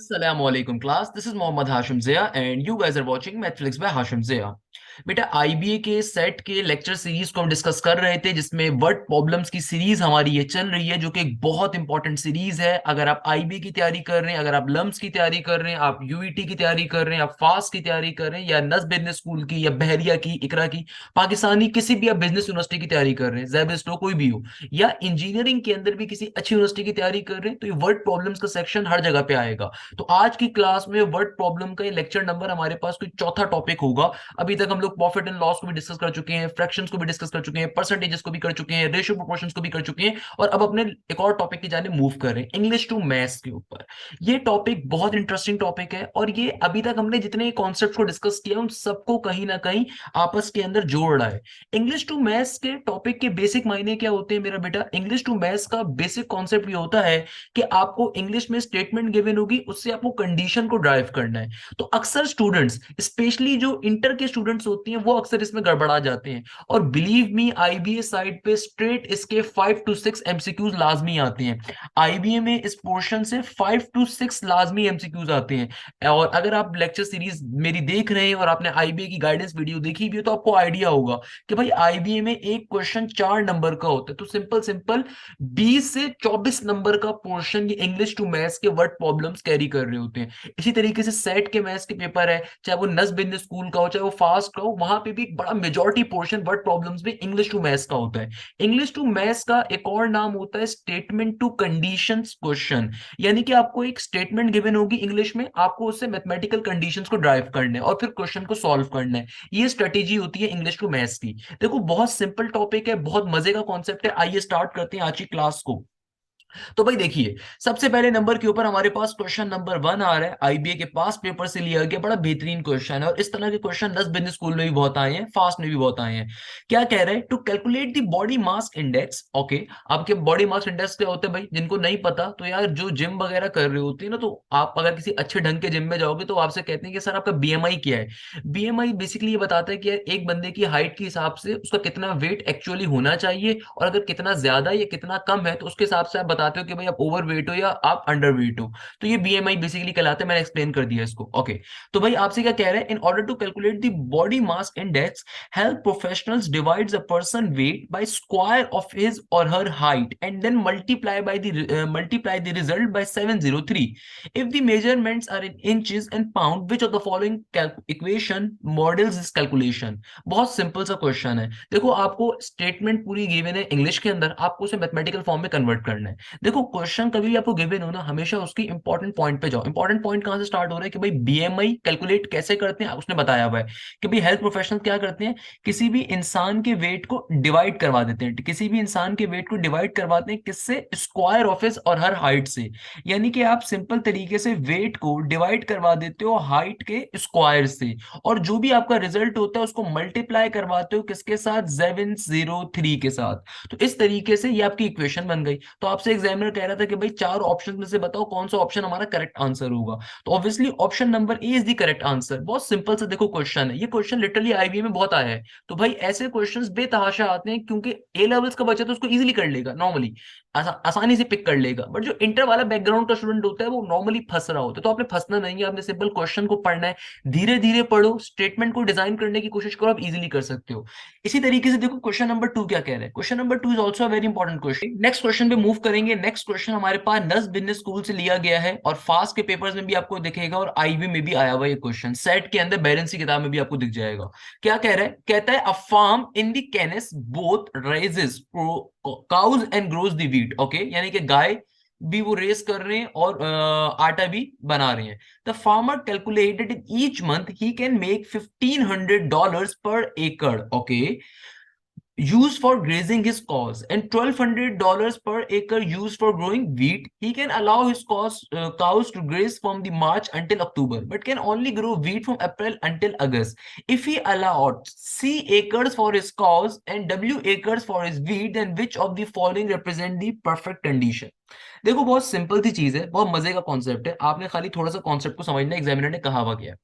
Assalamualaikum class. This is Mohammad Hashim Zia and you guys are watching Mathflix by Hashim Zia. बेटा IBA के set के lecture series को हम discuss कर रहे थे जिसमें वर्ड प्रॉब्लम्स की सीरीज हमारी ये चल रही है जो कि एक बहुत इंपॉर्टेंट सीरीज है। अगर आप आईबीए की तैयारी कर रहे हैं, अगर आप लम्स की तैयारी कर रहे हैं, आप यूईटी की तैयारी कर रहे हैं, आप फास्ट की तैयारी कर रहे हैं, या नस बिजनेस स्कूल की या बहरिया की, इकरा की, पाकिस्तानी किसी भी आप बिजनेस यूनिवर्सिटी की तैयारी कर रहे हैं, ज़ेबस्टो कोई भी हो, या इंजीनियरिंग के अंदर भी किसी अच्छी यूनिवर्सिटी की तैयारी कर रहे हैं, तो ये वर्ड प्रॉब्लम्स का सेक्शन हर जगह पे आएगा। तो आज की क्लास में वर्ड प्रॉब्लम का ये लेक्चर नंबर हमारे पास कोई चौथा टॉपिक होगा। अभी तक हम लोग प्रॉफिट एंड लॉस को भी डिस्कस कर चुके हैं, फ्रैक्शंस को भी डिस्कस कर चुके हैं, परसेंटेजेस को भी कर चुके हैं, रेशियो प्रोपोर्शंस को भी कर चुके हैं, और अब अपने एक और टॉपिक की जाने मूव कर रहे हैं, इंग्लिश टू मैथ्स के ऊपर। ये टॉपिक बहुत इंटरेस्टिंग टॉपिक है और ये अभी तक हमने जितने कॉन्सेप्ट को डिस्कस किया उन सबको कहीं ना कहीं आपस के अंदर जोड़ रहा है। इंग्लिश टू मैथ्स के टॉपिक के बेसिक मायने क्या होते हैं मेरा बेटा? इंग्लिश टू मैथ्स का बेसिक कॉन्सेप्ट ये होता है कि आपको इंग्लिश में स्टेटमेंट गिवन होगी, उससे आपको कंडीशन को ड्राइव करना है। तो अक्सर स्टूडेंट्स, स्पेशली जो इंटर के स्टूडेंट्स होती हैं, वो अक्सर इसमें गड़बड़ा जाते हैं। और बिलीव मी, आईबीए साइड पे स्ट्रेट इसके 5 to 6 एमसीक्यूज लाजमी आते हैं। आईबीए में इस पोर्शन से 5 to 6 लाजमी एमसीक्यूज आते हैं। और अगर आप लेक्चर सीरीज मेरी देख रहे हैं और आपने आईबीए की गाइडेंस वीडियो देखी भी हो, तो आपको आइडिया होगा कि भाई आईबीए में एक क्वेश्चन 4 नंबर का होता है। तो सिंपल सिंपल 20 से 24 नंबर का पोर्शन ये इंग्लिश टू मैथ्स के वर्ड प्रॉब्लम्स कैरी कर रहे होते हैं। इसी तरीके से सेट के मैथ्स के पेपर है, चाहे वो नस बिजनेस स्कूल का हो, चाहे वो फास्ट का हो, वहां पे भी एक बड़ा मेजॉरिटी पोर्शन वर्ड प्रॉब्लम्स में इंग्लिश टू मैथ्स का होता है। इंग्लिश टू मैथ्स का एक और नाम होता है स्टेटमेंट टू कंडीशंस क्वेश्चन। यानी कि आपको एक स्टेटमेंट गिवन होगी इंग्लिश में, आपको उससे मैथमेटिकल कंडीशंस को ड्राइव करना है और फिर क्वेश्चन को सॉल्व करना है। ये स्ट्रेटेजी होती है इंग्लिश टू मैथ्स की। देखो बहुत सिंपल टॉपिक है, बहुत मजे का कॉन्सेप्ट है। आइए स्टार्ट करते हैं आज की क्लास को। तो भाई देखिए, सबसे पहले नंबर के ऊपर हमारे पास क्वेश्चन नंबर 1 आ रहा है, आईबीए के पास पेपर से लिया गया, बड़ा बेहतरीन क्वेश्चन है। और इस तरह के क्वेश्चन 10 बिजनेस स्कूल में भी बहुत आए हैं, फास्ट में भी बहुत आए हैं। क्या कह रहे हैं? To calculate the body mass index. Okay, आपके बॉडी मास इंडेक्स क्या होते हैं भाई? जिनको नहीं पता तो यार, जो जिम वगैरह कर रहे होते हैं ना, तो आप अगर किसी अच्छे ढंग के जिम में जाओगे तो आपसे कहते हैं कि सर आपका बीएमआई क्या है। बीएमआई बेसिकली ये बताता है कि यार एक बंदे की हाइट के हिसाब से उसका कितना वेट एक्चुअली होना चाहिए, और अगर कितना ज्यादा या कितना कम है तो उसके हिसाब से आप बताते हो कि भाई आप ओवर वेट हो या आप अंडर वेट हो। तो ये बीएमआई बेसिकली कहलाता है, मैंने एक्सप्लेन कर दिया इसको। ओके, तो भाई आपसे क्या कह रहा है? In order to calculate the body mass index, health professionals divides a person weight by square of his or her height and then multiply the result by 703 if the measurements are in inches and pound, which of the following equation models this calculation? बहुत simple सा question है। देखो आपको statement पूरी given है English के अंदर, आपको उसे मैथमेटिकल फॉर्म में कन्वर्ट करना है। देखो क्वेश्चन कभी भी आपको गिवन हो ना, हमेशा उसकी इंपॉर्टेंट पॉइंट पे जाओ। इंपॉर्टेंट पॉइंट कहां से स्टार्ट हो रहा है कि भाई बीएमआई कैलकुलेट कैसे करते हैं, उसने बताया हुआ है कि भाई हेल्थ प्रोफेशनल क्या करते हैं, किसी भी इंसान के वेट को डिवाइड करवा देते हैं, किसी भी इंसान के वेट को डिवाइड करवाते हैं किससे? Square of his or her height से। यानी कि आप सिंपल तरीके से वेट को डिवाइड करवा देते हो हाइट के स्क्वायर से, और जो भी आपका रिजल्ट होता है उसको मल्टीप्लाई करवाते हो किसके साथ? 703 के साथ। तो इस तरीके से ये आपकी इक्वेशन बन गई। तो आपसे एग्जामिनर कह रहा था कि भाई चार ऑप्शन में से बताओ कौन सा ऑप्शन हमारा करेक्ट आंसर होगा। तो obviously option number A is the correct answer. बहुत सिंपल सा देखो क्वेश्चन है, ये क्वेश्चन लिटरली आईबीए में बहुत आया है। तो भाई ऐसे क्वेश्चंस बेतहाशा आते हैं, क्योंकि ए लेवल्स का बच्चा तो उसको इजीली कर लेगा, नॉर्मली आसानी से पिक कर लेगा, बट जो इंटर वाला बैकग्राउंड का स्टूडेंट होता है वो नॉर्मली फंस रहा होता है। तो आपने फंसना नहीं है, आपने सिंपल क्वेश्चन को पढ़ना है, धीरे धीरे पढ़ो, स्टेटमेंट को डिजाइन करने की कोशिश करो, आप इजीली कर सकते हो। इसी तरीके से देखो क्वेश्चन नंबर 2 क्या कह रहा है। Question number 2 is also very important question. Next question पे मूव करेंगे। नेक्स्ट क्वेश्चन हमारे पास नस बिजनेस स्कूल से लिया गया है, और फास्ट के पेपर्स में भी आपको दिखेगा, और आईबी में भी आया हुआ ये क्वेश्चन, सेट के अंदर बैलेंस की किताब में भी आपको दिख जाएगा। क्या कह रहा है? कहता है a farm in the Kansas both raises cows and grows the wheat. Okay, यानी कि गाय भी वो रेस कर रहे हैं और आटा भी बना रहे हैं। The farmer calculated in each month he can make $1,500 पर एकड़, okay, used for grazing his cows, and $1,200 per acre used for growing wheat. He can allow his cows to graze from the March until October, but can only grow wheat from April until August. If he allowed C acres for his cows and W acres for his wheat, then which of the following represent the perfect condition? देखो बहुत simple सी चीज है, बहुत मजे का concept है, आपने खाली थोड़ा सा कॉन्सेप्ट को समझना है, एग्जामिनर ने कहा हुआ क्या है।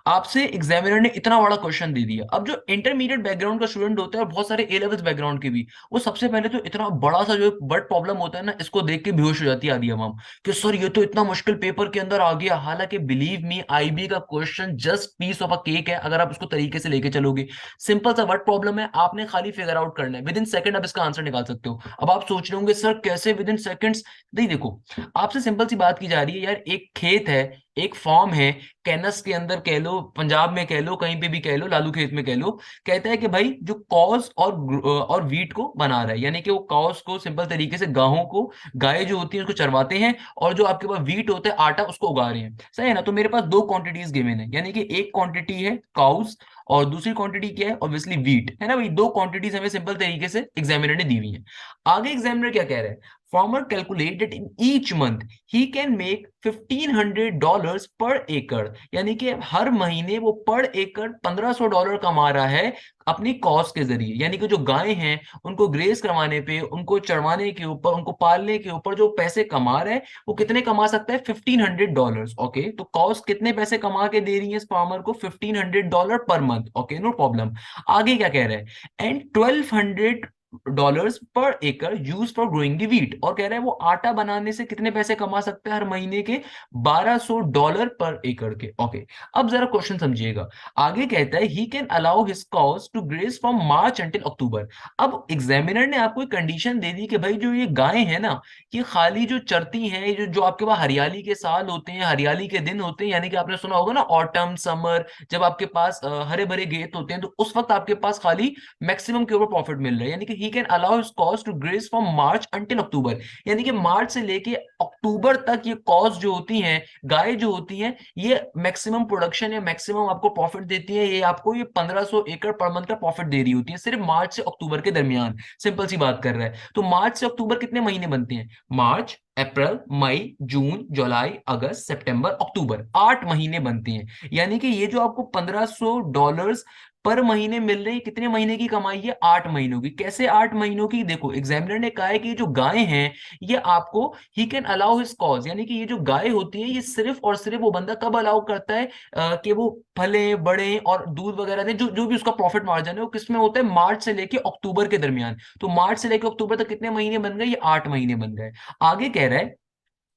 आपसे एग्जामिनर ने इतना बड़ा क्वेश्चन दे दिया, अब जो इंटरमीडिएट बैकग्राउंड का स्टूडेंट होता है और बहुत सारे ए लेवल्स बैकग्राउंड के भी, वो सबसे पहले तो इतना बड़ा सा जो वर्ड प्रॉब्लम होता है ना, इसको देख के बेहोश हो जाती है आधी अवाम कि सर ये तो इतना मुश्किल पेपर के अंदर आ गया। हालांकि बिलीव मी, आईबी का question just piece of a cake है अगर आप उसको तरीके से लेके चलोगे। सिंपल सा वर्ड प्रॉब्लम है, आपने खाली फिगर आउट करना है, विद इन सेकंड आप इसका आंसर निकाल सकते हो। अब आप सोच रहे होंगे सर कैसे विद इन सेकंड्स? नहीं देखो, आपसे सिंपल सी बात की जा रही है यार, एक खेत है, एक फॉर्म है, कैनस के अंदर कह लो, पंजाब में कह लो, कहीं पे भी कह लो, लालू खेत में कह लो। कहता है कि भाई जो कॉज और वीट को बना रहा है, यानी कि वो कॉज को सिंपल तरीके से गाहों को, गाय जो होती है उसको चरवाते हैं, और जो आपके पास वीट होता है आटा उसको उगा रहे हैं, सही है ना? तो मेरे पास दो क्वांटिटीज गिवन है, यानी कि एक क्वांटिटी है काउस और दूसरी क्वांटिटी क्या है? ऑब्वियसली वीट, है ना भाई? दो क्वांटिटीज हमें सिंपल तरीके से एग्जामिनर ने दी हुई है। आगे एग्जामिनर क्या कह रहा है? Farmer calculate that in each month he can make $1500 पर एकड़, यानी कि हर महीने वो पर एकड़ $1500 कमा रहा है अपनी कॉस्ट के जरिए। यानी कि जो गाय हैं उनको ग्रेस करवाने पे, उनको चढ़वाने के ऊपर, उनको पालने के ऊपर जो पैसे कमा रहा है, वो कितने कमा सकता है? $1500। ओके, तो कॉस्ट कितने पैसे कमा के दे रही है इस फार्मर को? $1500 per month. Okay, no problem. आगे क्या कह रहा है? एंड $1200 पर एकड़ use for growing the wheat, और कह रहा है वो आटा बनाने से कितने पैसे कमा सकता है हर महीने के? $1200 पर एकड़ के। ओके, अब जरा क्वेश्चन समझिएगा। आगे कहता है he can allow his cows to graze from March until October. अब एग्जामिनर ने आपको एक कंडीशन दे दी कि भाई जो ये गाय है ना, ये खाली जो चरती हैं, ये जो जो आपके पास हरियाली के साल होते हैं, हरियाली के दिन होते हैं, यानी कि आपने सुना होगा ना ऑटम समर, जब आपके पास हरे भरे खेत होते हैं, तो उस वक्त आपके पास खाली मैक्सिमम के ऊपर प्रॉफिट मिल रहा है। यानी कि he can allow his cows to graze from March until October, यानी कि मार्च से लेके अक्टूबर तक ये कॉज जो होती हैं, गाय जो होती हैं, ये मैक्सिमम प्रोडक्शन या मैक्सिमम आपको प्रॉफिट देती है। ये आपको ये 1500 एकड़ पर मंथ का प्रॉफिट दे रही होती है सिर्फ मार्च से अक्टूबर के दरमियान। सिंपल सी बात कर रहा है। तो मार्च से अक्टूबर कितने महीने बनते हैं? मार्च, अप्रैल, मई, जून, जुलाई, अगस्त, सितंबर, अक्टूबर, 8 महीने बनते हैं। यानी कि ये जो आपको $1500 पर महीने मिल रहे हैं, कितने महीने की कमाई है? 8 महीनों की। कैसे 8 महीनों की? देखो एग्जामिनर ने कहा है कि ये जो गाय हैं, ये आपको ही कैन अलाउ हिज कॉज, यानी कि ये जो गाय होती है, ये सिर्फ और सिर्फ वो बंदा कब अलाउ करता है कि वो फले बड़े और दूध वगैरह दें, जो जो भी उसका प्रॉफिट मार्जिन है वो किसमें होता है? मार्च से लेके अक्टूबर के दरमियान। तो मार्च से लेके अक्टूबर तक कितने महीने बन गए? ये 8 महीने बन गए। आगे कह रहा है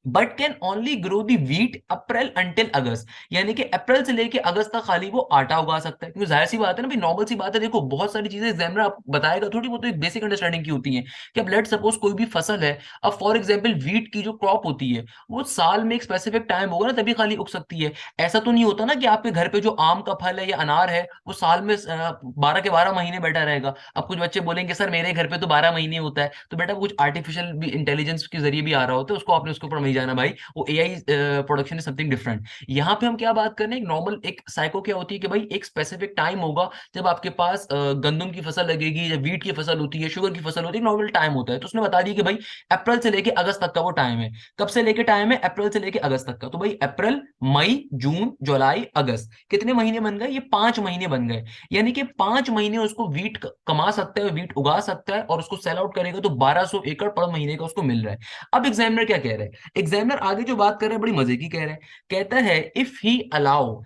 but can only grow the wheat April until August, यानी कि अप्रैल से लेके अगस्त तक खाली वो आटा उगा सकता है। क्योंकि जाहिर सी बात है ना भाई, नॉर्मल सी बात है, देखो बहुत सारी चीजें एग्जामिनर आपको बताएगा थोड़ी बहुत, तो एक बेसिक अंडरस्टैंडिंग की होती है कि अब लेट सपोज कोई भी फसल है, अब फॉर एग्जाम्पल व्हीट की जो क्रॉप होती है, वो साल में एक स्पेसिफिक टाइम होगा ना तभी खाली उग सकती है। ऐसा तो नहीं होता ना कि आपके घर पे जो आम का फल है या अनार है, वो साल में 12 के 12 महीने बैठा रहेगा। अब कुछ बच्चे बोलेंगे सर मेरे घर पे तो 12 महीने होता है, तो बेटा वो कुछ आर्टिफिशियल भी इंटेलिजेंस के जरिए भी आ रहा होता है, उसको आपने उसके ऊपर नहीं जाना भाई, वो AI production is something different. यहाँ पे हम क्या बात कर रहे हैं? एक नॉर्मल एक साइको क्या होती है कि भाई एक स्पेसिफिक टाइम होगा जब आपके पास गंदम की फसल लगेगी, या वीट की फसल होती है, शुगर की फसल होती है, नॉर्मल टाइम होता है। तो उसने बता दिया कि भाई अप्रैल से लेके अगस्त तक का वो टाइम है। कब से लेके टाइम है? अप्रैल से लेके अगस्त तक का। तो भाई अप्रैल, मई, जून, जुलाई, अगस्त, कितने महीने बन गए? ये 5 महीने बन गए। यानी कि 5 महीने उसको वीट कमा सकता है, वीट उगा सकता है, और उसको सेल आउट करेगा तो 1200 एकड़ पर महीने का उसको मिल रहा है। अब एग्जामिनर क्या कह रहे हैं? एग्जामिनर आगे जो बात कर रहे हैं बड़ी मजे की कह रहे हैं। कहता है if he allot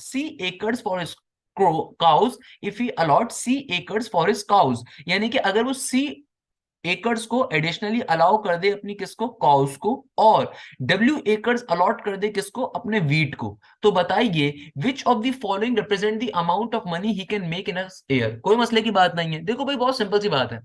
C acres for his cows, if he allot C acres for his cows, यानी कि अगर वो सी एकर्स को एडिशनली अलाउ कर दे अपनी किसको? कॉज को, और W एकर्स अलॉट कर दे किसको? अपने वीट को। तो बताइए विच of the following represent the amount of money he can make in a year? कोई मसले की बात नहीं है। देखो भाई बहुत सिंपल सी बात है।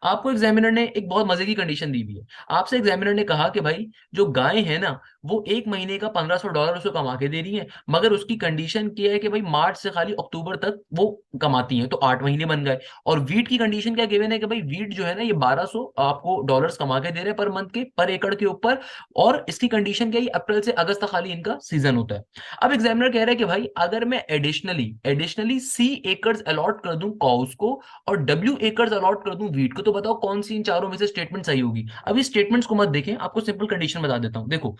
आपको एग्जामिनर ने एक बहुत मजे की कंडीशन दी हुई है। आपसे एग्जामिनर ने कहा कि भाई जो गाय है ना, वो एक महीने का $1500 उसको कमा के दे रही है, मगर उसकी कंडीशन क्या है कि भाई मार्च से खाली अक्टूबर तक वो कमाती है, तो 8 महीने बन गए। और वीट की कंडीशन क्या गिवन है कि भाई वीट जो है ना, ये 1200 आपको डॉलर्स कमा के दे रहे हैं पर मंथ के, पर एकड़ के ऊपर। और इसकी कंडीशन क्या है? अप्रैल से अगस्त तक खाली इनका सीजन होता है। अब एग्जामिनर कह रहा है कि भाई अगर मैं एडिशनली एडिशनली सी एकर्स अलॉट कर दूं कॉज को, और W एकर्स अलॉट कर दूं वीट को, तो बताओ कौन सी इन चारों में से स्टेटमेंट सही होगी? अभी स्टेटमेंट्स को मत देखें, आपको सिंपल कंडीशन बता देता हूं। देखो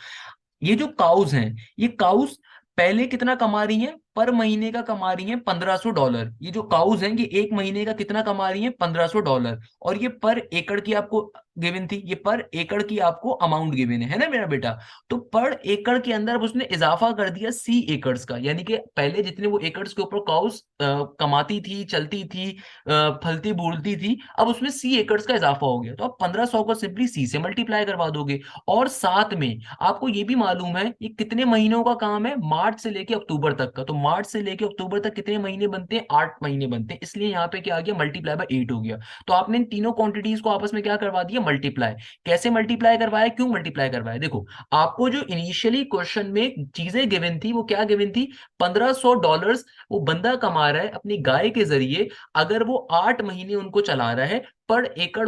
ये जो काउज हैं, ये काउज पहले कितना कमा रही हैं? पर महीने का कमा रही हैं $1500। ये जो काउज हैं ये एक महीने का कितना कमा रही हैं? $1500। और ये पर एकड़ की आपको गिवन थी, ये पर एकड़ की आपको अमाउंट गिवन है ना मेरा बेटा। तो पर एकड़ के अंदर अब उसने इजाफा कर दिया सी एकड़्स का, यानी कि पहले जितने वो एकड़्स के ऊपर काउस कमाती थी, चलती थी, फलती बूलती थी, अब उसमें सी एकड़्स का इजाफा हो गया। तो आप 1500 को सिंपली सी से मल्टीप्लाई करवा दोगे। और साथ में आपको ये भी मालूम है ये कितने महीनों का काम है? मार्च से लेके अक्टूबर तक का। तो मार्च से लेके अक्टूबर तक कितने महीने बनते हैं? 8 महीने बनते हैं। इसलिए यहाँ पे क्या आ गया? मल्टीप्लाई बाय 8 हो गया। तो आपने इन तीनों क्वांटिटीज को आपस में क्या करवा दिया? मल्टीप्लाई। कैसे मल्टीप्लाई करवाया, क्यों मल्टीप्लाई करवाया? देखो, आपको जो इनिशियली क्वेश्चन में चीजें गिवन थी वो क्या गिवन थी? $1500 वो बंदा कमा रहा है अपनी गाय के जरिए, अगर वो 8 महीने उनको चला रहा है। पर एकड़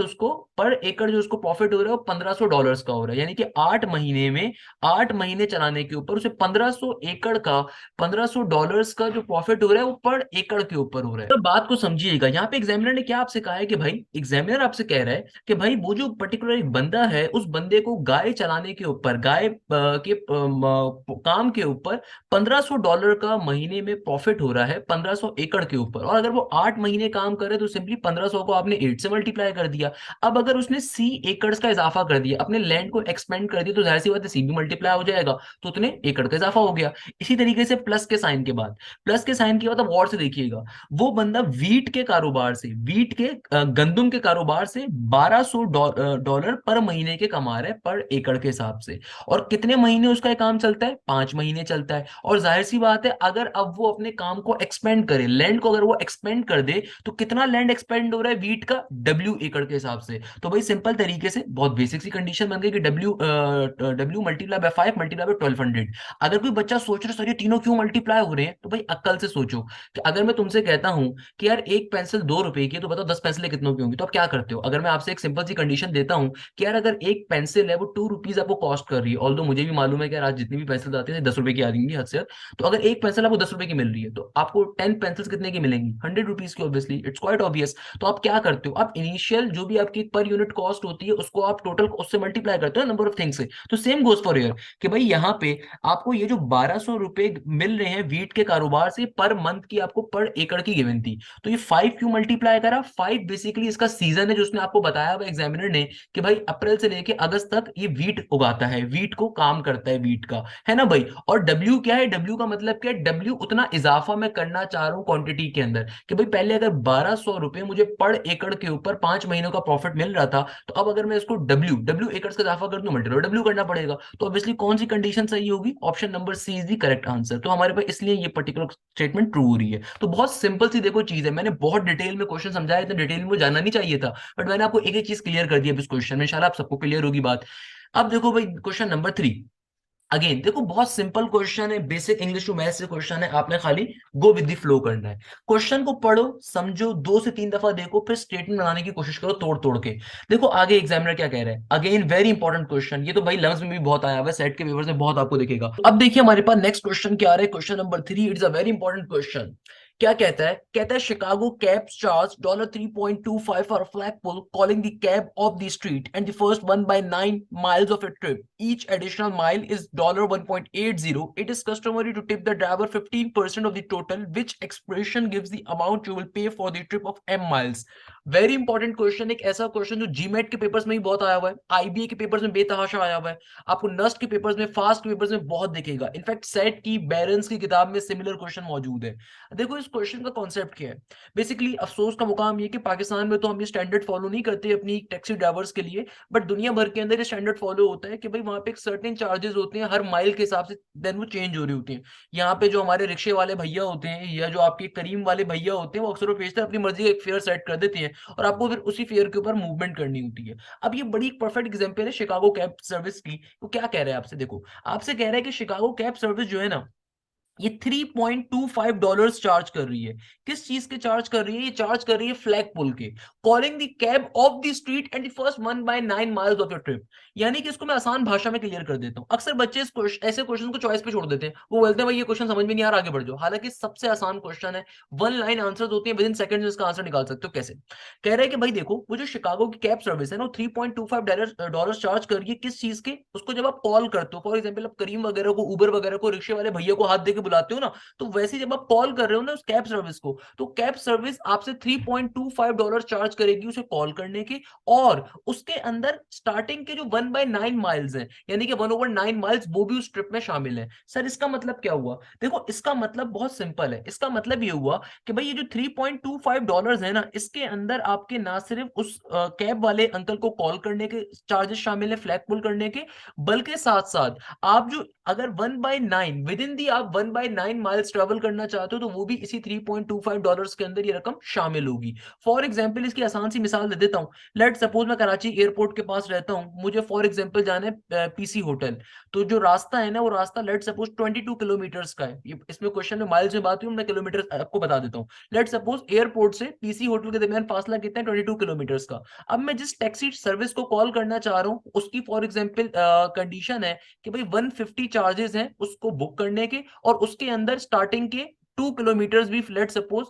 जो उसको प्रॉफिट हो रहा है वो $1500 का हो रहा है, यानी कि 8 महीने में, 8 महीने चलाने के ऊपर उसे 1500 एकड़ का, $1500 का जो प्रॉफिट हो रहा है वो पर एकड़ के ऊपर हो रहा है। तो बात को समझिएगा, यहाँ पे एग्जामिनर ने क्या आपसे कहा है कि भाई, एग्जामिनर आपसे कह रहा है कि भाई वो जो पर्टिकुलर एक बंदा है, उस बंदे को गाय चलाने के ऊपर, गाय के काम के ऊपर $1500 का महीने में प्रॉफिट हो रहा है 1500 एकड़ के ऊपर। और अगर वो 8 महीने काम करे तो सिंपली 1500 को आपने 8 से मल्टीप्लाई कर दिया। अब अगर उसने सी एकड़्स का इजाफा कर दिया, अपने लैंड को एक्सपेंड कर दिया, तो जाहिर सी बात है सी भी मल्टीप्लाई हो जाएगा, तो उतने एकड़ का इजाफा हो गया। इसी तरीके से प्लस के साइन के बाद, प्लस के साइन के बाद अब और से देखिएगा, वो बंदा वीट के कारोबार से, वीट के गंदुम के कारोबार से $1200 पर महीने के कमा रहे हैं पर एकड़ के हिसाब से। और कितने महीने उसका ये काम चलता है? 5 महीने चलता है। और जाहिर सी बात है अगर अब वो अपने काम को एक्सपेंड करे, लैंड को अगर वो एक्सपेंड कर दे, तो कितना लैंड एक्सपेंड हो रहा है वीट का? डब्ल्यू एकड़ के हिसाब से। तो भाई सिंपल तरीके से बहुत बेसिक सी कंडीशन बन गई कि W multiply by 5 multiply by 1200। अगर कोई बच्चा सोच रहा है सर ये तीनों क्यों मल्टीप्लाई हो रहे हैं, तो भाई अक्ल से सोचो कि अगर मैं तुमसे कहता हूं कि यार एक पेंसिल 2 रुपए की है, तो बताओ 10 पेंसिलें कितनों की होंगी? तो आप क्या करते हो? अगर मैं आपसे एक सिंपल सी कंडीशन देता हूं कि यार अगर एक पेंसिल है वो 2 रुपीज आपको कॉस्ट कर रही है, ऑल्दो मुझे भी मालूम है कि यार आज जितनी भी पेंसिल आती है 10 रुपए की आ रही हद से हद। तो अगर एक पेंसिल आपको 10 रुपए की मिल रही है, तो आपको 10 पेंसिल्स कितने की मिलेंगी? 100 रुपीज की, ऑब्वियसली इट्स क्वाइट ऑब्वियस। तो आप क्या करते हो? आप इनिशियल जो भी आपकी पर यूनिट कॉस्ट होती है उसको आप टोटल उससे मल्टीप्लाई करते हो नंबर ऑफ थिंग्स से। तो सेम गोज फॉर ईयर कि भाई यहाँ पे आपको ये जो 1200 रुपए मिल रहे हैं वीट के कारोबार से पर मंथ की, आपको पर एकड़ की गिवन थी। तो ये 5 क्यों मल्टीप्लाई करा? 5 बेसिकली इसका सीजन है जो उसने आपको बताया हुआ एग्जामिनर ने कि भाई अप्रैल से लेके अगस्त तक ये वीट उगाता है, वीट को काम करता है वीट का, है ना भाई। और डब्ल्यू क्या है? डब्ल्यू का मतलब क्या है? डब्ल्यू उतना इजाफा मैं करना चाह रहा हूं क्वांटिटी के अंदर, कि भाई पहले अगर 1200 रुपए मुझे पर एकड़ के ऊपर 5 महीनों का प्रॉफिट मिल रहा था, तो अब अगर मैं इसको डब्ल्यू डब्ल्यू एकड़ का इजाफा कर दूं, मल्टीप्लाई डब्ल्यू करना पड़ेगा। तो ऑब्वियसली कौन सी कंडीशन सही होगी? Option number C is the correct answer. तो हमारे पास इसलिए ये पर्टिकुलर स्टेटमेंट ट्रू हो रही है। तो बहुत सिंपल सी देखो चीज है, मैंने बहुत डिटेल में क्वेश्चन समझाया, इतना डिटेल में जाना नहीं चाहिए था, बट मैंने आपको एक एक चीज क्लियर कर दी अब इस क्वेश्चन में, इंशाल्लाह आप सबको क्लियर होगी बात। अब देखो भाई क्वेश्चन नंबर 3। अगेन देखो बहुत सिंपल क्वेश्चन है, बेसिक इंग्लिश टू मैथ्स से क्वेश्चन है, आपने खाली गो विद द फ्लो करना है। क्वेश्चन को पढ़ो, समझो, 2 से 3 दफा देखो, फिर स्टेटमेंट बनाने की कोशिश करो तोड़ तोड़ के। देखो आगे एग्जामिनर क्या कह रहा है, अगेन वेरी इंपॉर्टेंट क्वेश्चन, ये तो भाई लम्स में भी बहुत आया हुआ है, सेट के पेपर्स में बहुत आपको दिखेगा। अब देखिए हमारे पास नेक्स्ट क्वेश्चन क्या आ रहा है, question number 3, it's a very important question. क्या कहता है? कहता है Chicago cabs charge $3.25 for flagpole calling the cab off the street and the first one by 9 miles of a trip. Each additional mile is $1.80. It is customary to tip the driver 15% of the total. Which expression gives the amount you will pay for the trip of m miles? Very important question, एक ऐसा question जो GMAT के papers में ही बहुत आया हुआ है, IBA के पेपर्स में बेतहाशा आया हुआ है, आपको नस्ट के पेपर्स में, फास्ट के पेपर्स में बहुत दिखेगा, इनफैक्ट सेट की, बैरन्स की किताब में सिमिलर क्वेश्चन मौजूद है। देखो इस क्वेश्चन का कॉन्सेप्ट क्या है, बेसिकली अफसोस का मुकाम ये कि पाकिस्तान में तो हम ये स्टैंडर्ड फॉलो नहीं करते अपनी टैक्सी ड्राइवर्स के लिए, बट दुनिया भर के अंदर ये स्टैंडर्ड फॉलो होता है कि भाई वहां पे एक सर्टेन चार्जेस होते हैं हर माइल के हिसाब से, देन वो चेंज हो रही होती है। यहाँ पे जो हमारे रिक्शे वाले भैया होते हैं या जो आपके करीम वाले भैया होते हैं, वो अक्सर पेशतर अपनी मर्जी का एक फेयर सेट कर देते हैं और आपको फिर उसी फेयर के ऊपर मूवमेंट करनी होती है। अब ये बड़ी परफेक्ट एग्जांपल है शिकागो कैब सर्विस की। वो क्या कह रहा है आपसे, देखो आपसे कह रहा है कि शिकागो कैब सर्विस जो है ना, ये $3.25 चार्ज कर रही है। किस चीज के चार्ज कर रही है? ये चार्ज कर रही है फ्लैग पुल के। Calling the cab of the street and the first 1 by 9 miles of your trip. यानी कि इसको मैं आसान भाषा में क्लियर कर देता हूं। अक्सर बच्चे ऐसे क्वेश्चन को चॉइस पे छोड़ देते हैं, वो बोलते हैं भाई ये क्वेश्चन समझ में नहीं आ रहा, आगे बढ़ जाओ। हालांकि सबसे आसान क्वेश्चन है, 1 लाइन आंसर होती है, विद इन सेकंड इसका आंसर निकाल सकते हो। कैसे? कह रहे हैं कि भाई देखो वो जो शिकागो की कैब सर्विस है ना, $3.25 चार्ज कर रही है किस चीज के? उसको जब आप कॉल करते हो, फॉर एग्जाम्पल आप करीम वगैरह को, उबर वगैरह को, रिक्शे वाले भैया को हाथ देके बुलाते हो ना, तो वैसे जब आप कॉल कर रहे हो ना उस कैब सर्विस को, तो कैब सर्विस आपसे $3.25 चार्ज करेगी उसे कॉल करने के, और उसके अंदर स्टार्टिंग के जो 1/9 माइल्स हैं, यानी कि 1/9 माइल्स वो भी उस ट्रिप में शामिल है। सर इसका मतलब क्या हुआ? देखो इसका मतलब बहुत सिंपल है, इसका मतलब ये हुआ कि भाई ये जो $3.25 है ना, इसके अंदर आपके ना सिर्फ उस कैब वाले अंकल को कॉल करने के चार्जेस शामिल है, फ्लैग पुल करने के, बल्कि साथ साथ आप जो अगर 1/9 विद इन दी आप 1/9 माइल्स ट्रेवल करना चाहते हो, तो वो भी इसी $3.25 के अंदर ये रकम शामिल होगी। फॉर एग्जाम्पल इसकी आसान सी मिसाल दे देता हूँ। लेट सपोज मैं कराची एयरपोर्ट के पास रहता हूँ, मुझे फॉर एग्जाम्पल जाना है पीसी होटल, तो जो रास्ता है ना वो रास्ता लेट सपोज 22 किलोमीटर्स का है। इसमें क्वेश्चन में माइल्स में बात हुई, मैं किलोमीटर आपको बता देता हूँ। लेट सपोज एयरपोर्ट से पीसी होटल के दरमियान फासला कितना है, 22 किलोमीटर्स का। अब मैं जिस टैक्सी सर्विस को कॉल करना चाह रहा हूँ उसकी फॉर एग्जाम्पल कंडीशन है कि भाई 150 चार्जेस हैं उसको बुक करने के, और उसके अंदर स्टार्टिंग के 2 किलोमीटर्स भी लेट सपोज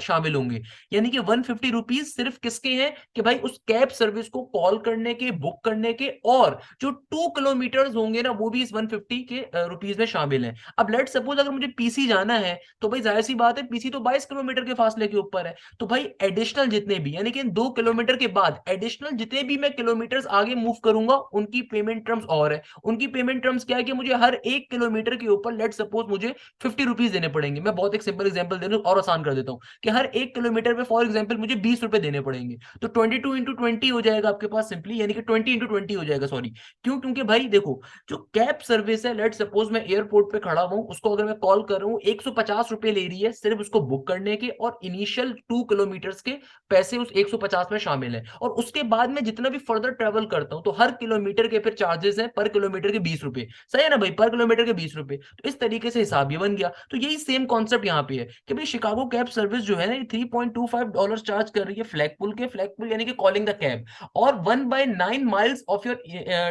शामिल होंगे। यानी कि 150 रुपीज सिर्फ किसके हैं कि भाई उस कैब सर्विस को कॉल करने के, बुक करने के, और जो 2 किलोमीटर्स होंगे ना वो भी इस 150 के रुपीज में शामिल है। अब लेट सपोज अगर मुझे पीसी जाना है, तो भाई जाहिर सी बात है पीसी तो 22 किलोमीटर के फासले के ऊपर है, तो भाई एडिशनल जितने भी, यानी कि 2 किलोमीटर के बाद एडिशनल जितने भी मैं किलोमीटर्स आगे मूव करूंगा उनकी पेमेंट टर्म्स और है। उनकी पेमेंट टर्म्स क्या है कि मुझे हर 1 किलोमीटर के ऊपर लेट सपोज मुझे 50 रुपीज देने पड़ेंगे। मैं बहुत एक सिंपल एग्जांपल दे रहा हूं और आसान कर देता हूं कि हर 1 किलोमीटर पे फॉर एग्जांपल मुझे 20 रुपए देने पड़ेंगे। तो 22 × 20 हो जाएगा आपके पास सिंपली, यानी कि 20 × 20 हो जाएगा, सॉरी। क्यों? क्योंकि भाई देखो जो कैब सर्विस है, लेट सपोज मैं एयरपोर्ट पे खड़ा हूं, उसको अगर मैं कॉल कर रहा हूं 150 रुपए ले रही है सिर्फ उसको बुक करने के, और इनिशियल 2 किलोमीटर्स के पैसे उस 150 में शामिल है। और उसके बाद में जितना भी फर्दर ट्रेवल करता हूं तो हर किलोमीटर के फिर चार्जेस है पर किलोमीटर के 20 रुपए। सही है ना भाई, पर किलोमीटर के 20 रुपए। तो इस तरीके से हिसाब ये बन गया। तो यही सेम कॉन्सेप्ट यहाँ पे है कि भाई शिकागो कैब सर्विस जो है ना, 3.25 चार्ज कर रही है फ्लैगपुल के, फ्लैगपुल यानी कि कॉलिंग द कैब, और 1/9 माइल्स ऑफ योर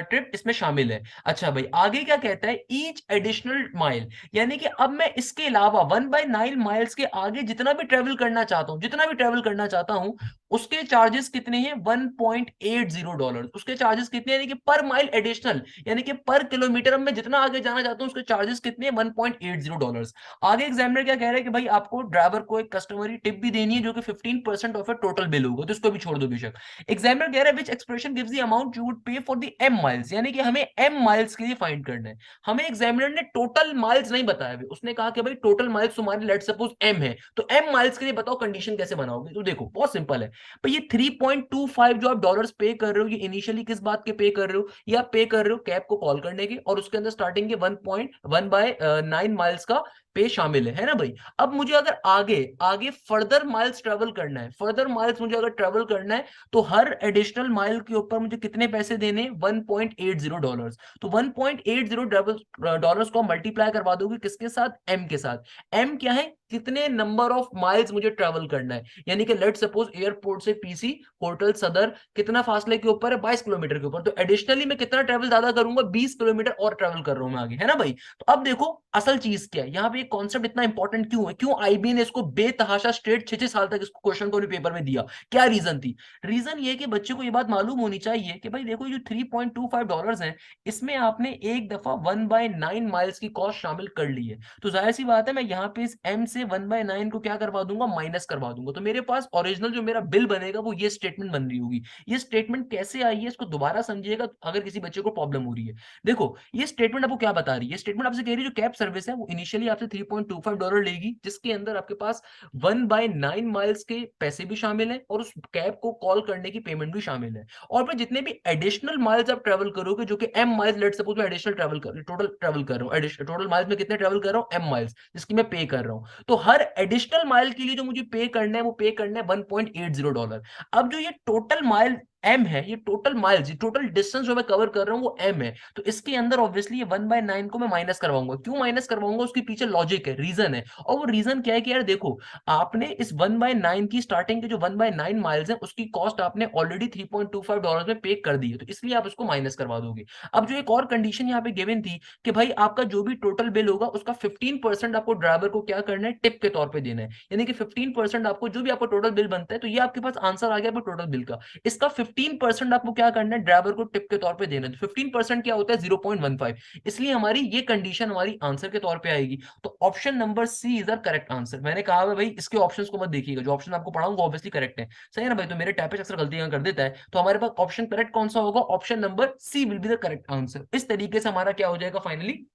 ट्रिप इसमें शामिल है। अच्छा भाई आगे क्या कहता है, ईच एडिशनल माइल, यानी कि अब मैं इसके अलावा 1/9 माइल्स के आगे जितना भी ट्रेवल करना चाहता हूं, जितना भी ट्रेवल करना चाहता हूं, उसके चार्जेस कितने हैं, $1.80। उसके चार्जेस कितने, यानी कि पर माइल एडिशनल, यानी कि पर किलोमीटर अब मैं जितना आगे जाना चाहता हूं उसके चार्जेस कितने हैं, $1.80। आगे एग्जामिनर क्या कह रहा है कि भाई आपको ड्राइवर को एक कस्टमरी टिप भी देनी है जो कि 15% ऑफ टोटल बिल होगा, तो इसको भी छोड़ दो बेशक। एग्जामिनर कह रहा है which expression gives the amount you would pay for the M miles, यानी कि हमें एम माइल्स के लिए फाइंड करना है। हमें एग्जामिनर ने टोटल माइल्स नहीं बताया, उसने कहा कि भाई टोटल माइल्स तुम्हारे लेट सपोज एम है, तो एम माइल्स के लिए बताओ कंडीशन कैसे बनाओगे। तो देखो बहुत सिंपल है भाई, ये 3.25 जो आप डॉलर्स पे कर रहे हो, ये इनिशियली किस बात के पे कर रहे हो, या पे कर रहे हो कैब को कॉल करने के, और उसके अंदर स्टार्टिंग के 1.1/9 माइल्स का पे शामिल है ना भाई। अब मुझे अगर आगे आगे फर्दर माइल्स ट्रेवल करना है, फर्दर माइल्स मुझे अगर ट्रेवल करना है, तो हर एडिशनल माइल के ऊपर मुझे कितने पैसे देने, $1.80। तो $1.80 को मल्टीप्लाई करवा दोगे किसके साथ, एम के साथ। एम क्या है, कितने नंबर ऑफ माइल्स मुझे ट्रेवल करना है, यानी कि लेट सपोज एयरपोर्ट से पीसी होटल सदर कितना फासले के ऊपर है, 22 किलोमीटर के ऊपर, तो एडिशनली मैं कितना ट्रेवल ज्यादा करूंगा, 20 किलोमीटर और ट्रेवल कर रहा हूं मैं आगे, है ना भाई। तो अब देखो असल चीज क्या है यहाँ पे, कॉन्सेप्ट इतना इंपॉर्टेंट क्यों है, क्यों आईबी ने इसको बेतहाशा स्ट्रेट 6-6 साल तक इसको क्वेश्चन को पेपर में दिया, क्या रीजन थी। रीजन ये कि बच्चे को ये बात मालूम होनी चाहिए कि भाई देखो जो $3.25 है, इसमें आपने एक दफा 1/9 माइल्स की कॉस्ट शामिल कर ली है, तो जाहिर सी बात है मैं यहाँ पे इस एम से 1/9 को क्या करवा दूंगा, माइनस करवा दूंगा। तो मेरे पास ओरिजिनल जो मेरा बिल बनेगा वो ये स्टेटमेंट बन रही होगी। ये स्टेटमेंट कैसे आई है इसको दोबारा समझिएगा अगर किसी बच्चे को प्रॉब्लम हो रही है। देखो ये स्टेटमेंट आपको क्या बता रही है, स्टेटमेंट आपसे कह रही है जो कैब सर्विस है वो इनिशियली आपसे $3.25 लेगी, जिसके अंदर आपके पास 1/9 माइल्स के पैसे भी शामिल है, और उस कैब को कॉल करने की पेमेंट भी शामिल है। और फिर जितने भी एडिशनल माइल्स आप ट्रेवल करोगे, जो कि एम माइल्स, लेट सपोज मैं एडिशनल ट्रेवल कर टोटल ट्रेवल कर रहा हूँ, टोटल माइल्स में कितने ट्रेवल कर रहा हूँ, एम माइल्स, जिसकी मैं पे कर रहा हूँ, तो हर एडिशनल माइल के लिए जो मुझे पे करना है वो पे करना है $1.80। अब जो ये टोटल माइल एम है, ये टोटल माइल्स, ये टोटल डिस्टेंस जो मैं कवर कर रहा हूं वो एम है, तो इसके अंदर ऑब्वियसली ये 1/9 को मैं माइनस करवाऊंगा। क्यों माइनस करवाऊंगा, उसके पीछे लॉजिक है, रीजन है। और वो रीजन क्या है कि यार देखो आपने इस 1/9 की स्टार्टिंग के जो 1/9 माइल्स है उसकी कॉस्ट आपने ऑलरेडी $3.25 में पे कर दी है, तो इसलिए आप उसको माइनस करवा दोगे। अब जो एक और कंडीशन यहाँ पे गिवन थी कि भाई आपका जो भी टोटल बिल होगा उसका 15% आपको ड्राइवर को क्या करना है, टिप के तौर पर देना है, यानी कि 15% आपको जो भी आपका टोटल बिल बनता है, तो ये आपके पास आंसर आ गया टोटल बिल का। इसका 15% आपको क्या करना है, ड्राइवर को टिप के तौर पे देना है। तो 15% क्या होता है, 0.15। इसलिए हमारी ये कंडीशन हमारी आंसर के तौर पे आएगी। तो option number C is the correct answer. मैंने कहा है भाई इसके ऑप्शंस को मत देखिएगा, जो ऑप्शन आपको पढ़ाऊंगा ऑब्वियसली करेक्ट है, सही है ना भाई। तो मेरे टाइपिस्ट अक्सर गलतियां कर देता है, तो हमारे पास ऑप्शन करेक्ट कौन सा होगा, option number C will be the correct answer. इस तरीके से हमारा क्या हो जाएगा, फाइनली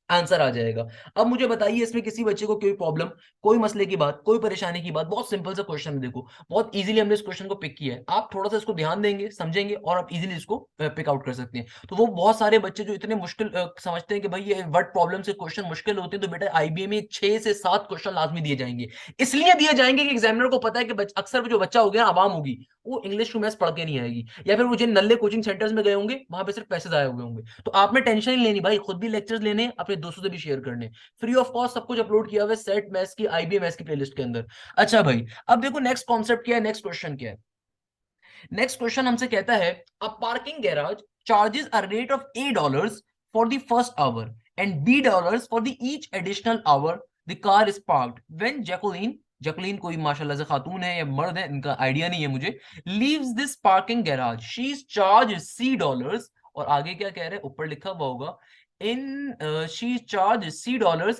आंसर आ जाएगा। अब मुझे बताइए इसमें किसी बच्चे को कोई प्रॉब्लम, कोई मसले की बात, कोई परेशानी की बात। बहुत सिंपल सा क्वेश्चन है, देखो बहुत इजीली हमने इस क्वेश्चन को पिक किया है। आप थोड़ा सा इसको ध्यान देंगे, समझेंगे और आप इजीली इसको पिक आउट कर सकते हैं। तो वो बहुत सारे बच्चे जो इतने मुश्किल समझते हैं कि भाई ये वर्ड प्रॉब्लम से क्वेश्चन मुश्किल होते हैं, तो बेटा आईबीए में 6 से 7 क्वेश्चन लाजमी दिए जाएंगे। इसलिए दिए जाएंगे कि एग्जामिनर को पता है कि अक्सर जो बच्चा हो गया आवाम होगी, वो इंग्लिश टू मैथ्स पढ़ के नहीं आएगी, या फिर वो जिन नल्ले कोचिंग सेंटर्स में गए होंगे वहां पे सिर्फ पैसे जाए हुए होंगे। तो आप में टेंशन नहीं लेनी भाई, खुद भी लेक्चर्स लेने, अपने दोस्तों से भी शेयर करने, फ्री ऑफ कॉस्ट सब कुछ अपलोड किया हुआ है सेट मैथ्स की, आईबीए मैथ्स की प्लेलिस्ट के अंदर। अच्छा भाई, अब देखो नेक्स्ट कॉन्सेप्ट क्या है, नेक्स्ट क्वेश्चन क्या है। नेक्स्ट क्वेश्चन हमसे कहता है, a parking garage charges a rate of $8 for the first hour and $B for the each additional hour the car is parked when Jacqueline, Jacqueline कोई माशाल्लाह से खातून है या मर्द है, इनका आइडिया नहीं है मुझे, leaves this parking garage, she is charge $C। और आगे क्या कह रहे हैं, ऊपर लिखा हुआ होगा, in she is charged $C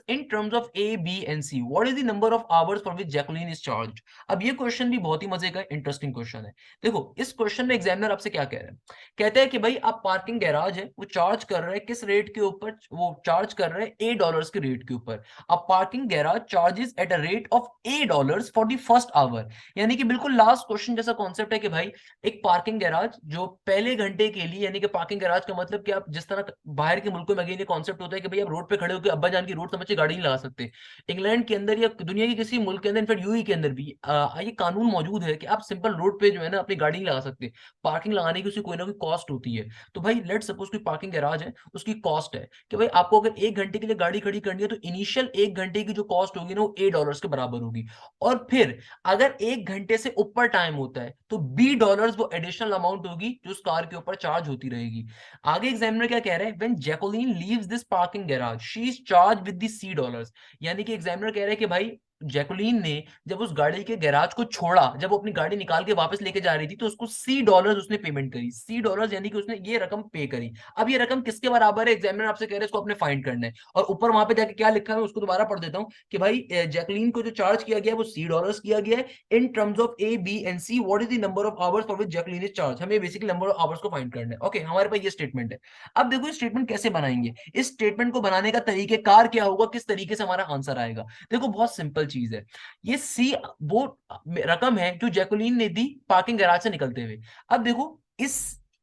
in terms of A, B and C. What is the number of hours for which Jacqueline is charged? अब ये क्वेश्चन भी बहुत ही मजे का इंटरेस्टिंग क्वेश्चन है। देखो इस क्वेश्चन में एग्जामिनर आपसे क्या कह रहे हैं, कहते हैं कि भाई आप पार्किंग गैराज है वो चार्ज कर रहे हैं किस रेट के ऊपर, वो चार्ज कर रहे हैं $8 के रेट के ऊपर। अब parking garage charges at a rate of $8 for the first our, यानी कि बिल्कुल लास्ट क्वेश्चन जैसा कॉन्सेप्ट है कि भाई एक पार्किंग गैराज जो पहले घंटे के लिए, यानी कि पार्किंग गैराज का मतलब कि आप जिस तरह बाहर के मुल्कों में ये कॉन्सेप्ट होता है कि भाई आप रोड पे खड़े होकर अब्बा जान की रोड समझ के गाड़ी नहीं लगा सकते। इंग्लैंड के अंदर या दुनिया के किसी मुल्क के अंदर, इनफैक्ट यूएई के अंदर भी ये कानून मौजूद है कि आप सिंपल रोड पे जो है ना अपनी गाड़ी नहीं लगा सकते, पार्किंग लगाने की उसकी कोई ना कोई कॉस्ट होती है। तो भाई लेट सपोज कोई पार्किंग गैराज है, उसकी कॉस्ट है कि भाई आपको अगर 1 घंटे के लिए गाड़ी खड़ी करनी है तो इनिशियल 1 घंटे की जो कॉस्ट होगी ना वो $8 के बराबर होगी। और फिर अगर 1 घंटे से ऊपर टाइम होता है तो $B वो एडिशनल अमाउंट होगी जो उस कार के ऊपर चार्ज होती रहेगी। आगे एग्जामिनर क्या कह रहे हैं, when Jacqueline leaves this parking garage she is charge with the $C। यानी कि एग्जामिनर कह रहे हैं कि भाई जैकुलीन ने जब उस गाड़ी के गैराज को छोड़ा, जब वो अपनी गाड़ी निकाल के वापस लेके जा रही थी, तो उसको $C उसने पेमेंट करी। $C यानी कि उसने ये रकम पे करी। अब ये रकम किसके बराबर है, एग्जामिनर आपसे कह रहे हैं इसको अपने फाइंड करना है। और ऊपर वहां पे जाके क्या लिखा है उसको दोबारा पढ़ देता हूँ कि भाई जैकुलीन को जो चार्ज किया गया है वो $C किया गया है in terms of A, B and C। What is the number of hours for which Jacqueline is charge, हमें बेसिकली नंबर ऑफ आवर्स को फाइंड करना है। ओके, हमारे पास ये स्टेटमेंट है। अब देखो इस स्टेटमेंट कैसे बनाएंगे, इस स्टेटमेंट को बनाने का तरीकेकार क्या होगा, किस तरीके से हमारा आंसर आएगा। देखो बहुत सिंपल चीज है, ये सी वो रकम है जो जैकुलीन ने दी पार्किंग गैराज से निकलते हुए। अब देखो इस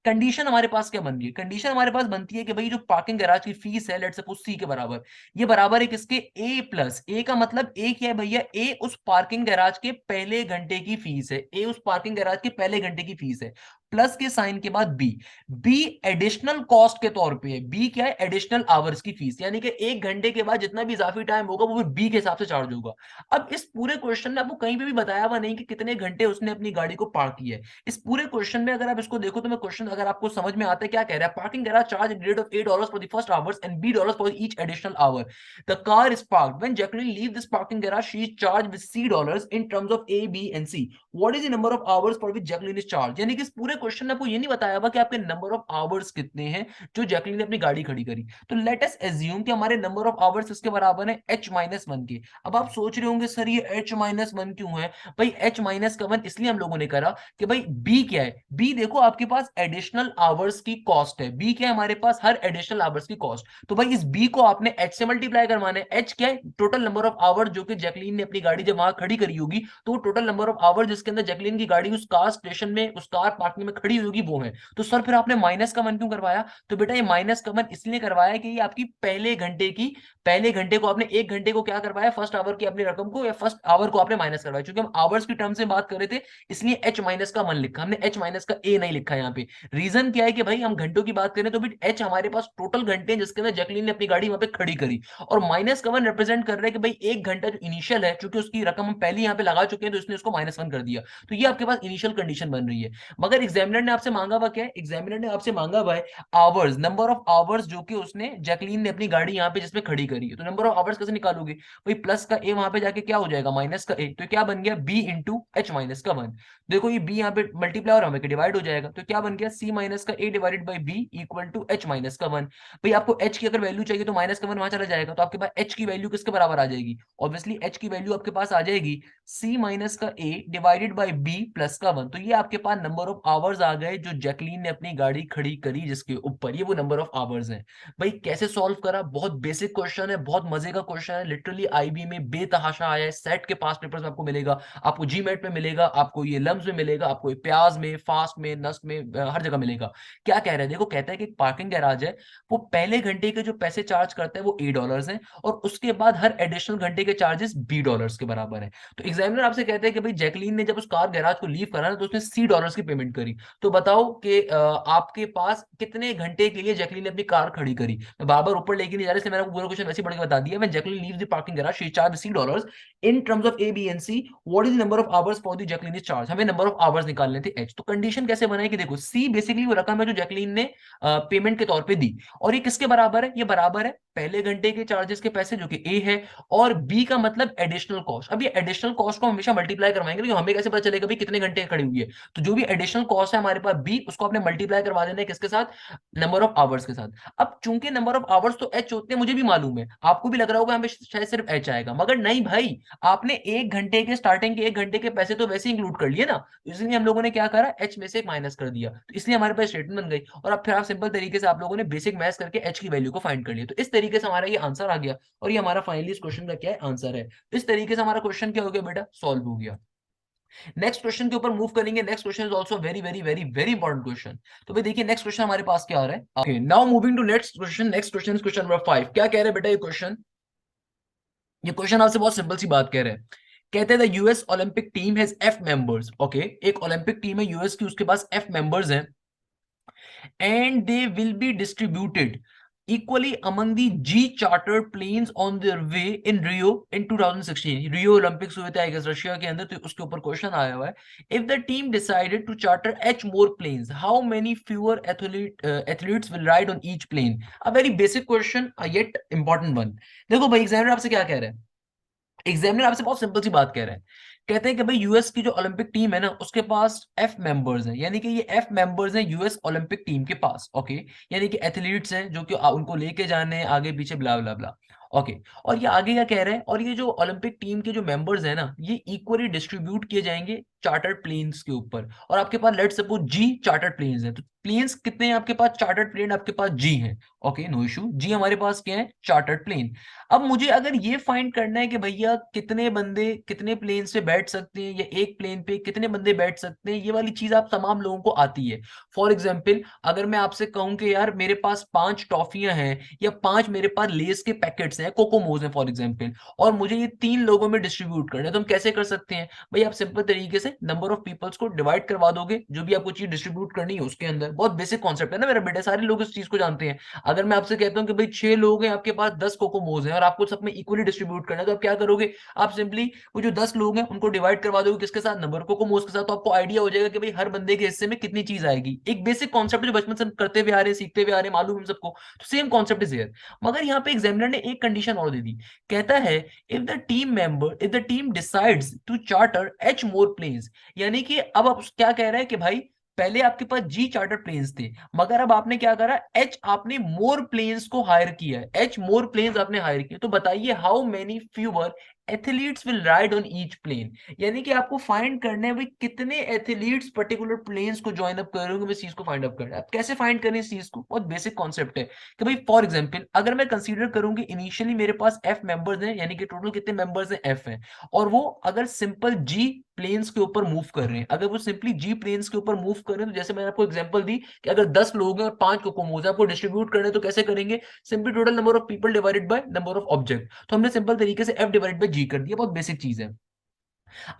कंडीशन हमारे पास क्या बन रही है, कंडीशन हमारे पास बनती है कि भाई जो पार्किंग गैराज की फीस है लेट्स सपोज सी के बराबर, ये बराबर है किसके, ए प्लस, ए का मतलब ए क्या है भैया, ए उस पार्किंग गैराज के पहले घंटे की फीस है, ए उस पार्किंग गैराज के पहले घंटे की फीस है, प्लस के साइन के बाद बी, बी एडिशनल कॉस्ट के तौर पे है, बी क्या है, एडिशनल आवर्स की फीस, यानी कि 1 घंटे के बाद जितना भी इजाफी टाइम होगा वो बी के हिसाब से चार्ज होगा। अब इस पूरे क्वेश्चन में आपको कहीं पे भी बताया हुआ नहीं कि कितने घंटे उसने अपनी गाड़ी को पार्क किया है। इस पूरे क्वेश्चन में अगर आप इसको देखो तो मैं क्वेश्चन अगर आपको समझ में आता है क्या कह रहा है, parking garage charge rate of $8 for the first hours and $B for each additional hour, the car is parked when Jacqueline leave this parking garage she is charge with $C in terms of A, B and C। What is the number of hours for which Jacqueline is charge, यानी कि इस पूरे question में आपको ये नहीं बताया हुआ कि आपके नंबर ऑफ आवर्स कितने हैं जो जैकुलीन ने अपनी गाड़ी खड़ी करी। तो लेट अस एज्यूम कि हमारे नंबर ऑफ आवर्स इसके बराबर है H-1 के। अब आप सोच रहे होंगे सर ये H-1 क्यों है, भाई H-1 इसलिए हम लोगों ने करा कि भाई B क्या है, B देखो आपके पास एडिशनल आवर्स की कॉस्ट है, B क्या है हमारे पास, हर एडिशनल आवर्स की कॉस्ट। तो भाई इस B को आपने H से मल्टीप्लाई करवाना है। H क्या है, टोटल नंबर ऑफ आवर जो कि जैकलीन ने अपनी गाड़ी जब वहां खड़ी करी होगी, तो टोटल नंबर ऑफ आवर जिसके अंदर जैकलीन की गाड़ी उस कार स्टेशन में, उस कार पार्किंग में खड़ी होगी वो है। तो सर फिर आपने माइनस का 1 क्यों करवाया, तो बेटा ये माइनस का 1 इसलिए करवाया कि ये आपकी पहले घंटे को आपने 1 घंटे को क्या करवाया, फर्स्ट आवर की अपनी रकम को या फर्स्ट आवर को आपने माइनस करवाया। क्योंकि हम आवर्स की टर्म से बात कर रहे थे इसलिए H-1 लिखा हमने, H- का A नहीं लिखा यहाँ पे। रीजन क्या है कि भाई हम घंटों की बात करें तो भी H हमारे पास टोटल घंटे हैं जिसके अंदर जैकलीन ने अपनी गाड़ी वहां पे खड़ी करी, और माइनस का 1 रिप्रेजेंट कर रहा है कि भाई 1 घंटा जो इनिशियल है, चूंकि उसकी रकम हम पहले यहाँ पे लगा चुके हैं तो इसने उसको -1 कर दिया। तो ये आपके पास इनिशियल कंडीशन बन रही है। मगर एग्जामिनर ने आपसे मांगा हुआ क्या है, एग्जामिनर ने आपसे मांगा हुआ है आवर्स, नंबर ऑफ आवर्स जो कि उसने जैकलीन ने अपनी गाड़ी यहाँ पे जिसमें खड़ी करी है। तो नंबर ऑफ आवर्स कैसे निकालोगे भाई, प्लस का ए वहां पे जाके क्या हो जाएगा, माइनस का ए, तो क्या बन गया बी इंटू एच माइनस का वन। देखो ये बी यहाँ पे मल्टीप्लाई और हमें डिवाइड हो जाएगा, तो क्या बन गया सी माइनस का A divided by B equal to H minus का वन। भाई आपको एच की अगर वैल्यू चाहिए तो माइनस का वन वहां चला जाएगा, तो आपके पास एच की वैल्यू किसके बराबर आ जाएगी, ऑब्वियसली एच की वैल्यू आपके पास आ जाएगी सी माइनस का A divided by B plus का वन। तो ये आपके पास नंबर ऑफ आवर्स आ गए जो जैकलीन ने अपनी गाड़ी खड़ी करी जिसके ऊपर, ये वो नंबर ऑफ आवर्स हैं। भाई कैसे सॉल्व करा, बहुत बेसिक क्वेश्चन है, बहुत मजे का क्वेश्चन है, लिटरली आईबी में बेतहाशा आया है, सेट के पास पेपर्स में आपको मिलेगा, आपको जीमेट में मिलेगा, आपको ये लम्स में मिलेगा, आपको ये प्याज में, फास्ट में, नस्ट में, हर जगह मिलेगा। क्या कह रहे हैं देखो, कहता है कि पार्किंग गैराज है, वो पहले घंटे के जो पैसे चार्ज करता है वो $8 हैं, और उसके बाद हर एडिशनल घंटे के चार्जेस $20 के बराबर है। तो एग्जामिनर आपसे कहते हैं कि भाई जैकलीन ने जब उस कार गैराज को लीव करा ना तो उसने $C की पेमेंट करी। तो बताओ कि आपके पास कितने घंटे के लिए जैकलीन ने अपनी कार खड़ी करी। मैं बार बार ऊपर लेके नहीं जा रहा, इसलिए मैंने आपको पूरा क्वेश्चन वैसे ही पढ़ के बता दिया। When Jacqueline leaves the parking garage she charge $C in terms of A B and C, what is the number of hours for the Jacqueline is charge. हमें नंबर ऑफ आवर्स निकालने थे H. तो condition कैसे बनाई कि देखो see basically वो रकम है जो जैकलीन ने पेमेंट के तौर पे दी, और ये किसके बराबर है, ये बराबर है पहले घंटे के चार्जेस के पैसे जो कि ए है, और बी का मतलब एडिशनल कॉस्ट। अब ये एडिशनल कॉस्ट को हमेशा मल्टीप्लाई करवाएंगे, क्योंकि हमें कैसे पता चलेगा भाई कितने घंटे खड़ी हुई है। तो जो भी एडिशनल कॉस्ट है हमारे पास बी, उसको आपने मल्टीप्लाई करवा देना है किसके साथ, नंबर ऑफ आवर्स के साथ। अब चूंकि नंबर ऑफ आवर्स तो एच होते हैं मुझे भी मालूम है, आपको भी लग रहा होगा हमें शायद सिर्फ एच आएगा, मगर नहीं भाई, आपने एक घंटे के स्टार्टिंग के एक घंटे के पैसे तो वैसे इंक्लूड कर लिए ना, इसलिए हम लोगों ने क्या करा, एच में से माइनस कर दिया, तो इसलिए हमारे पास स्टेटमेंट बन गई। और अब फिर आप सिंपल तरीके से आप लोगों ने बेसिक मैथ्स करके एच की वैल्यू को फाइंड कर लिया, तो इस तरीके से हमारा ये आंसर आ गया, और ये हमारा फाइनली इस क्वेश्चन का क्या है, आंसर है। इस तरीके से हमारा क्वेश्चन क्या हो गया बेटा, सॉल्व हो गया। नेक्स्ट क्वेश्चन के ऊपर मूव करेंगे। Next question is also very very very very important question. तो भाई देखिए नेक्स्ट क्वेश्चन हमारे पास क्या आ रहा है। Okay now moving to next question. Next question is question number 5। क्या कह रहे हैं बेटा ये क्वेश्चन, ये क्वेश्चन आपसे बहुत सिंपल सी बात कह रहे हैं। कहते हैं the US Olympic team has F members. Okay एक ओलंपिक टीम है यूएस की, उसके पास एफ मेंबर्स हैं, and they will be distributed equally among the G chartered planes on their way in Rio in 2016। Rio Olympics हुए थे I guess Russia के अंदर, तो उसके ऊपर क्वेश्चन आया हुआ है, if the team decided to charter H more planes, how many fewer athletes will ride on each plane। a very basic question, yet important one। देखो भाई एग्जामिनर आपसे क्या कह रहे हैं, एग्जामिनर आपसे बहुत सिंपल सी बात कह रहे हैं, कहते हैं कि भाई यूएस की जो ओलंपिक टीम है ना उसके पास एफ मेंबर्स हैं, यानी कि ये एफ मेंबर्स हैं यूएस ओलंपिक टीम के पास। ओके यानी कि एथलीट्स हैं जो कि उनको लेके जाने हैं आगे पीछे ब्ला ब्ला ब्ला। ओके और ये आगे क्या कह रहे हैं, और ये जो ओलंपिक टीम के जो मेंबर्स हैं ना ये इक्वली डिस्ट्रीब्यूट किए जाएंगे चार्टर्ड प्लेन्स के ऊपर। और आपके पास let's suppose G chartered planes हैं, तो प्लेन्स कितने हैं आपके पास, चार्टर्ड प्लेन आपके पास जी हैं। ओके नो इशू, जी हमारे पास क्या है, चार्टर्ड प्लेन। अब मुझे अगर ये फाइंड करना है कि भैया कितने बंदे कितने प्लेन से बैठ सकते हैं, या एक प्लेन पे कितने बंदे बैठ सकते हैं, ये वाली चीज आप तमाम लोगों को आती है। फॉर एग्जाम्पल अगर मैं आपसे कहूं कि यार मेरे पास 5 टॉफियां हैं, या 5 मेरे पास लेस के पैकेट्स हैं, कोकोमोज हैं फॉर एग्जाम्पल, और मुझे ये 3 लोगों में डिस्ट्रीब्यूट करना है, तो हम कैसे कर सकते हैं भाई, आप सिंपल तरीके से नंबर ऑफ पीपल्स को डिवाइड करवा दोगे, जो भी आपको चीज डिस्ट्रीब्यूट करनी है उसके अंदर। बहुत बेसिक कॉन्सेप्ट है ना मेरा बेटा, सारे लोग इस चीज को जानते हैं। अगर मैं आपसे कहता हूं कि भाई 6 लोग हैं, आपके पास 10 कोकोमोज हैं, और आपको सब में इक्वली डिस्ट्रीब्यूट करना है, तो आप क्या करोगे, आप सिंपली वो जो 10 लोग हैं उनको डिवाइड करवा दोगे किसके साथ, नंबर कोकोमोज के साथ, तो आपको आइडिया हो जाएगा कि भाई हर बंदे के हिस्से में कितनी चीज आएगी। एक बेसिक कॉन्सेप्ट जो बचपन से हम करते हुए आ रहे हैं, सीखते हुए आ रहे हैं, मालूम हम सबको, तो सेम कॉन्सेप्ट इज हियर। मगर यहाँ पे एग्जामिनर ने एक कंडीशन और दे दी, कहता है if the team decides to charter H more planes, यानी कि अब आप क्या कह रहे हैं कि भाई पहले आपके पास जी चार्टर प्लेन्स थे, मगर अब आपने क्या करा, एच आपने मोर प्लेन्स को हायर किया है, एच मोर प्लेन्स आपने हायर किया। तो बताइए how many fewer athletes will ride on each plane, यानी कि आपको फाइंड करना है भाई कितने एथलीट्स पर्टिकुलर प्लेन्स को ज्वाइन अप करोगे, इस चीज को फाइंड अप करना है। आप कैसे फाइंड करें इस चीज को, बहुत बेसिक कॉन्सेप्ट है कि भाई फॉर एग्जांपल अगर मैं कंसीडर करूंगी इनिशियली मेरे पास एफ मेंबर्स हैं, यानी कि टोटल कितने मेंबर्स हैं, एफ हैं, और वो अगर सिंपल जी प्लेन्स के ऊपर मूव कर रहे हैं, अगर वो सिंपली जी प्लेन्स के ऊपर मूव कर रहे हैं, तो जैसे मैंने आपको एग्जांपल दी कि अगर 10 लोग हैं और 5 कोकोमोज आपको डिस्ट्रीब्यूट करने, तो कैसे करेंगे, simply total number of people divided by number of object, तो हमने सिंपल तरीके से एफ डिवाइडेड बाय जी कर दिया, बहुत बेसिक चीज है।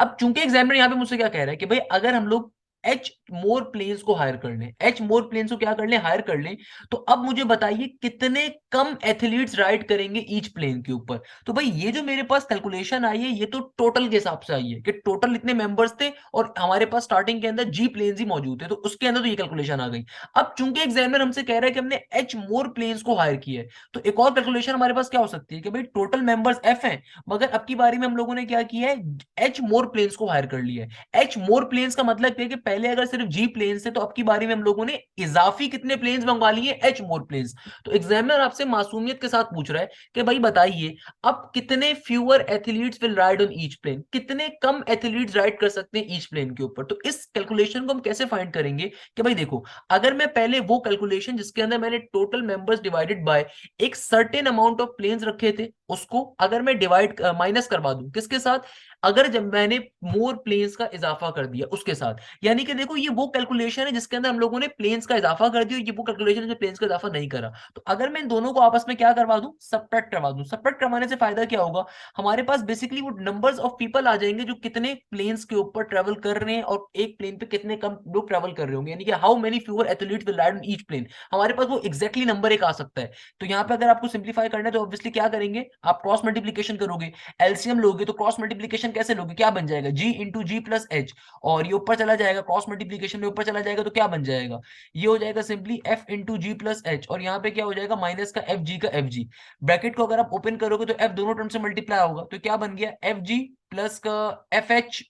अब चूंकि एग्जामिनर यहाँ पे मुझसे क्या कह रहा है कि भाई अगर हम लोग एच मोर प्लेन्स को हायर कर लें, एच मोर प्लेन्स को क्या कर लें, हायर कर लें। तो अब मुझे बताइए कितने कम एथलीट्स राइड करेंगे ईच प्लेन के ऊपर। तो भाई ये जो मेरे पास कैलकुलेशन आई है, ये तो टोटल के हिसाब से आई है कि टोटल इतने मेंबर्स थे और हमारे पास स्टार्टिंग के अंदर जी प्लेन्स ही मौजूद थे, तो उसके अंदर तो ये कैलकुलेशन आ गई। अब चूंकि एग्जामिनर हमसे कह रहा है कि हमने एच मोर प्लेन्स को हायर किया है, तो एक और कैलकुलेशन हमारे पास क्या हो सकती है कि भाई टोटल मेंबर्स एफ हैं, मगर अब की बारी में हम लोगों ने क्या किया है, एच मोर प्लेन्स को हायर कर लिया है। एच मोर प्लेन्स का मतलब है कि पहले अगर सिर्फ जी प्लेन्स थे, तो अब की बारी में हम लोगों ने इजाफी कितने प्लेन्स मंगवा लिए, एच मोर प्लेन्स। तो एग्जामिनर आपसे मासूमियत के साथ पूछ रहा है कि भाई बताइए अब कितने fewer athletes will ride on each plane, कितने कम एथलीट्स राइड कर सकते हैं ईच प्लेन के ऊपर। तो इस कैलकुलेशन को हम कैसे फाइंड करेंगे कि भाई देखो, अगर मैं पहले वो कैलकुलेशन जिसके अंदर मैंने टोटल मेंबर्स डिवाइडेड बाय एक सर्टेन अमाउंट ऑफ प्लेन्स रखे थे, उसको अगर मैं डिवाइड माइनस करवा दूं किसके साथ, अगर जब मैंने मोर प्लेन्स का इजाफा कर दिया उसके साथ, यानी कि देखो ये वो कैलकुलेशन है जिसके अंदर हम लोगों ने प्लेन्स का इजाफा कर दिया, ये वो कैलकुलेशन है जो प्लेन्स का इजाफा नहीं करा। तो अगर मैं इन दोनों को आपस में क्या करवा दूं, सबट्रैक्ट करवा दूं, सबट्रैक्ट करवाने से फायदा क्या होगा, हमारे पास बेसिकली वो नंबर्स ऑफ पीपल आ जाएंगे जो कितने प्लेन्स के ऊपर ट्रेवल कर रहे हैं और एक प्लेन पे कितने कम लोग ट्रेवल कर रहे होंगे, यानी कि how many fewer athletes will ride on each plane. हमारे पास वो एग्जैक्टली नंबर एक आ सकता है। तो यहाँ पे अगर आपको सिंप्लीफाई करना है तो ऑब्वियसली क्या करेंगे, आप क्रॉस मल्टीप्लीकेशन करोगे, एलसीएम लोगे, तो क्रॉस मल्टीप्लीकेशन कैसे लोगे, क्या बन जाएगा, जी इंटू जी प्लस एच, और ये ऊपर चला जाएगा, क्रॉस मल्टीप्लीकेशन में ऊपर चला जाएगा तो क्या बन जाएगा, ये हो जाएगा simply F into G plus H, और यहाँ पे क्या हो जाएगा, माइनस का एफ जी का एफ जी। ब्रैकेट को अगर आप ओपन करोगे तो एफ दोनों टर्म से मल्टीप्लाई होगा, तो क्या बन गया, एफ जी प्लस का एफ एच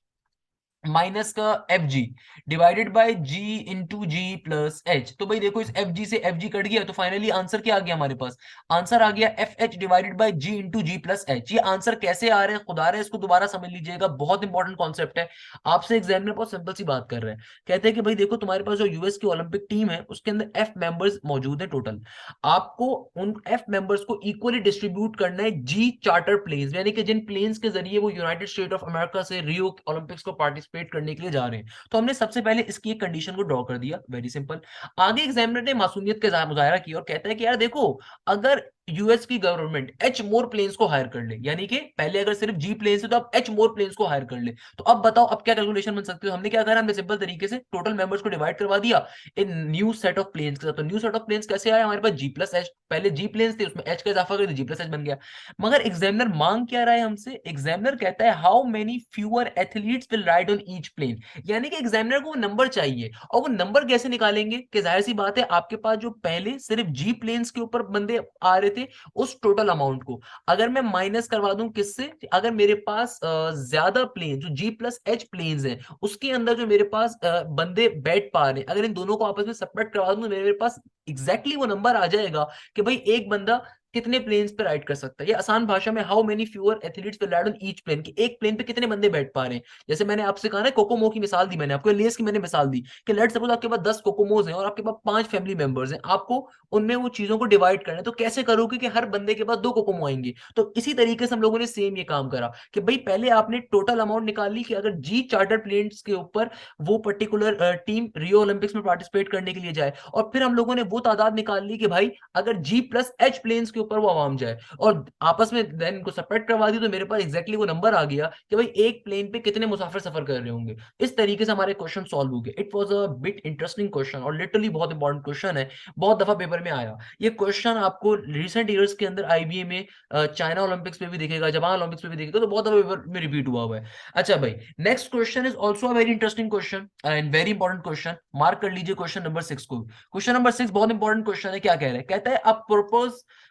माइनस का F G divided by G into G plus H. तो भाई देखो इस एफ जी से एफ जी कट गया, तो फाइनली आंसर क्या आ गया हमारे पास, आंसर आ गया F H divided by G into G plus H. ये आंसर कैसे आ रहे हैं खुदा रहे, इसको दोबारा समझ लीजिएगा, बहुत इंपॉर्टेंट कॉन्सेप्ट है। आपसे एग्जामिनर बहुत सिंपल सी बात कर रहे हैं, कहते हैं कि भाई देखो तुम्हारे पास जो यूएस की ओलंपिक टीम है उसके अंदर एफ मेंबर्स मौजूद है टोटल, आपको उन एफ मेंबर्स को इक्वली डिस्ट्रीब्यूट करना है जी चार्टर प्लेन्स, यानी कि जिन प्लेन्स के जरिए वो यूनाइटेड स्टेट ऑफ अमेरिका से रियो ओलंपिक्स को पार्टिसिपेट करने के लिए जा रहे हैं। तो हमने सबसे पहले इसकी एक कंडीशन को ड्रॉ कर दिया, वेरी सिंपल। आगे एग्जामिनर ने मासूमियत का मुजाहरा किया और कहता है कि यार देखो, अगर यूएस की गवर्नमेंट एच मोर प्लेन्स को हायर कर ले, यानी कि पहले अगर सिर्फ जी प्लेन्स है तो अब एच मोर प्लेन्स को हायर कर ले, तो अब बताओ अब क्या कैलकुलेशन बन सकती है। हमने क्या करा, हमने सिंपल तरीके से टोटल मेंबर्स को डिवाइड करवा दिया इन न्यू सेट ऑफ प्लेन्स के साथ। तो न्यू सेट ऑफ प्लेन्स कैसे आया, हमारे पास जी प्लस एच, पहले जी प्लेन्स थे उसमें एच का इजाफा कर दिया, जी प्लस एच बन गया। मगर एग्जामिनर मांग क्या रहा है हमसे, एग्जामिनर कहता है how many fewer athletes will ride on each plane, यानी कि एग्जामिनर को वो नंबर चाहिए। और वो नंबर कैसे निकालेंगे, कि जाहिर सी बात है आपके पास जो पहले सिर्फ जी प्लेन्स के ऊपर बंदे आ रहे थे उस टोटल अमाउंट को अगर मैं माइनस करवा दूं किससे, अगर मेरे पास ज्यादा प्लेन जो जी प्लस एच प्लेन्स हैं उसके अंदर जो मेरे पास बंदे बैठ पा रहे हैं, अगर इन दोनों को आपस में सेपरेट करवा दूं तो मेरे पास एग्जैक्टली वो नंबर आ जाएगा कि भाई एक बंदा कितने प्लेन्स पे राइड कर सकता है। ये आसान भाषा में how many fewer athletes will ride on each plane, कि एक प्लेन पे कितने बंदे बैठ पा रहे हैं। जैसे मैंने आपसे कहा ना कोकोमो की मिसाल दी, मैंने आपको लेस की मैंने मिसाल दी कि लेट्स सपोज आपके पास 10 कोकोमोज हैं और आपके पास 5 फैमिली मेंबर्स हैं, आपको उनमें वो चीजों को डिवाइड करना है, तो कैसे करोगे कि हर बंदे के पास 2 कोकोमो आएंगे। तो इसी तरीके से हम लोगों ने सेम ये काम करा कि भाई पहले आपने टोटल अमाउंट निकाल ली कि अगर जी चार्टर प्लेन्स के ऊपर वो पर्टिकुलर टीम रियो ओलंपिक्स में पार्टिसिपेट करने के लिए जाए, और फिर हम लोगों ने वो तादाद निकाल ली कि भाई अगर जी प्लस एच प्लेन्स के ऊपर वो आवाम जाए, और आपस में देन इनको सेपरेट करवा दी, तो मेरे पास एग्जैक्टली वो नंबर आ गया कि भाई एक प्लेन पे कितने मुसाफिर सफर कर रहे होंगे। इस तरीके से हमारे क्वेश्चन सॉल्व हो गए। It was a bit interesting question और लिटरली बहुत इंपॉर्टेंट क्वेश्चन है, बहुत दफा पेपर में आया। ये क्वेश्चन आपको रिसेंट ईयर्स के अंदर आईबीए में चाइना ओलंपिक्स में भी दिखेगा, जापान ओलंपिक्स में भी दिखेगा, तो बहुत दफा पेपर में रिपीट हुआ है। अच्छा भाई, next question is also a very interesting question and very important question, mark कर लीजिए क्वेश्चन नंबर 6 को। क्वेश्चन नंबर 6 बहुत इंपॉर्टेंट क्वेश्चन है, क्या कह रहे हैं, कहता है अब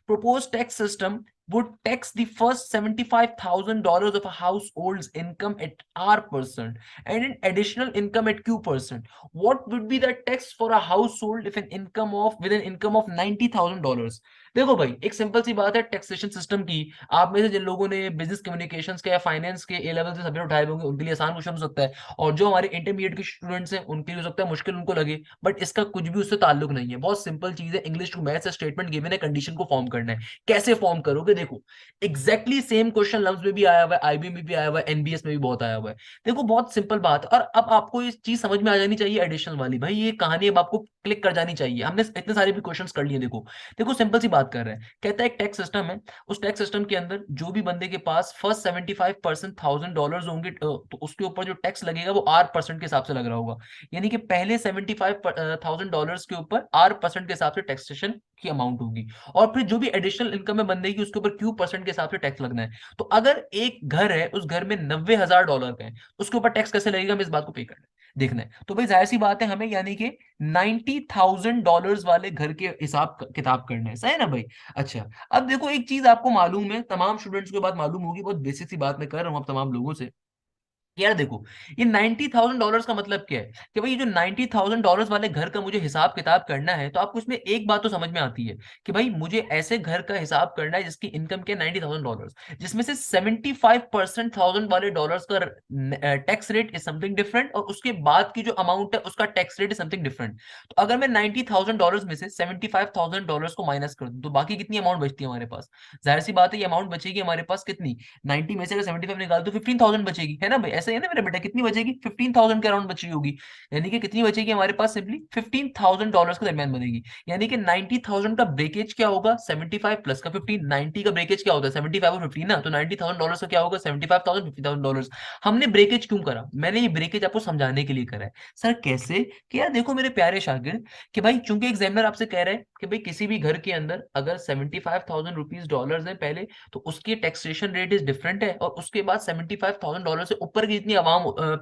proposed tax system would tax the first $75,000 of a household's income at R% and an additional income at Q%. What would be the tax for a household if an income of with an income of $90,000? देखो भाई एक simple सी बात है taxation system की, आप में से जिन लोगों ने बिजनेस कम्युनिकेशंस के या फाइनेंस के ए लेवल से सब्जेक्ट उठाए होंगे उनके लिए आसान क्वेश्चन हो सकता है, और जो हमारे इंटरमीडिएट के स्टूडेंट्स हैं उनके लिए हो सकता है मुश्किल उनको लगे, बट इसका कुछ भी उससे ताल्लुक नहीं है, बहुत सिंपल चीज है, English to maths statement given है, कंडीशन को फॉर्म करना है। कैसे फॉर्म करोगे, देखो एग्जैक्टली सेम क्वेश्चन लम्स में भी आया हुआ है, आईबी में भी आया हुआ है, एनबीएस में भी बहुत आया हुआ है। देखो बहुत सिंपल बात है। और अब आपको ये चीज समझ में आ जानी चाहिए एडिशनल वाली, भाई ये कहानी अब आपको क्लिक कर जानी चाहिए। हमने इतने सारे भी क्वेश्चंस कर लिए। देखो देखो सिंपल सी बात कर रहे हैं, कहता है एक टैक्स सिस्टम है, उस टैक्स सिस्टम के अंदर जो भी बंदे के पास फर्स्ट 75% $1000 होंगे तो उसके ऊपर जो टैक्स लगेगा वो R% के हिसाब से लग रहा होगा। यानी कि पहले $75,000 के ऊपर R% के हिसाब से टैक्सेशन की अमाउंट होगी, और फिर जो भी एडिशनल इनकम है बंदे की उसके ऊपर Q% के हिसाब से टैक्स लगना है। तो अगर एक घर है, उस घर में $90,000 का है, उसके ऊपर टैक्स कैसे लगेगा, हमें इस बात को पे करना है, देखना है। तो भाई जाहिर सी बात है, हमें यानी कि $90,000 वाले घर के हिसाब किताब करना है, सही है ना भाई। अच्छा, अब देखो एक चीज आपको मालूम है, तमाम स्टूडेंट्स को बात मालूम होगी, बहुत बेसिक सी बात मैं कर रहा हूँ अब तमाम लोगों से। यार देखो, ये $90,000 का मतलब क्या है कि भाई ये जो $90,000 वाले घर का मुझे हिसाब किताब करना है, तो आपको इसमें एक बात तो समझ में आती है कि भाई मुझे ऐसे घर का हिसाब करना है जिसकी इनकम के $90,000, जिसमें से 75% थाउजेंड वाले डॉलर्स का tax rate is something different, और उसके बाद की जो अमाउंट है उसका tax rate is something different. तो अगर मैं $90,000 में से $75,000 को माइनस कर दूं, तो बाकी कितनी अमाउंट बचती है हमारे पास। जाहिर सी बात है, ये अमाउंट बचेगी हमारे पास कितनी, 90 में से अगर 75 निकाल तो 15,000 बचेगी, है ना भाई। ऐसा ही है ना मेरा बेटा, कितनी बचेगी, 15,000 के अराउंड बची होगी। यानी कि कितनी बचेगी हमारे पास, सिंपली $15,000 के दरमियान बनेगी। यानी कि 90,000 का ब्रेकेज क्या होगा, 75 प्लस का 15। 90 का ब्रेकेज क्या होता है, 75 और 15 ना, तो $90,000 का क्या होगा, 75,000 $50,000। हमने ब्रेकेज क्यों करा, मैंने ये ब्रेकेज आपको समझाने के लिए करा है। सर कैसे, कि यार देखो मेरे प्यारे शागिर्द, कि भाई चूंकि एग्जामिनर आपसे कह रहा है कि भाई किसी भी घर के अंदर अगर 75,000 रुपीज डॉलर है पहले, तो उसकी टैक्सेशन रेट इज डिफरेंट है, और उसके बाद $75,000 से ऊपर की जितनी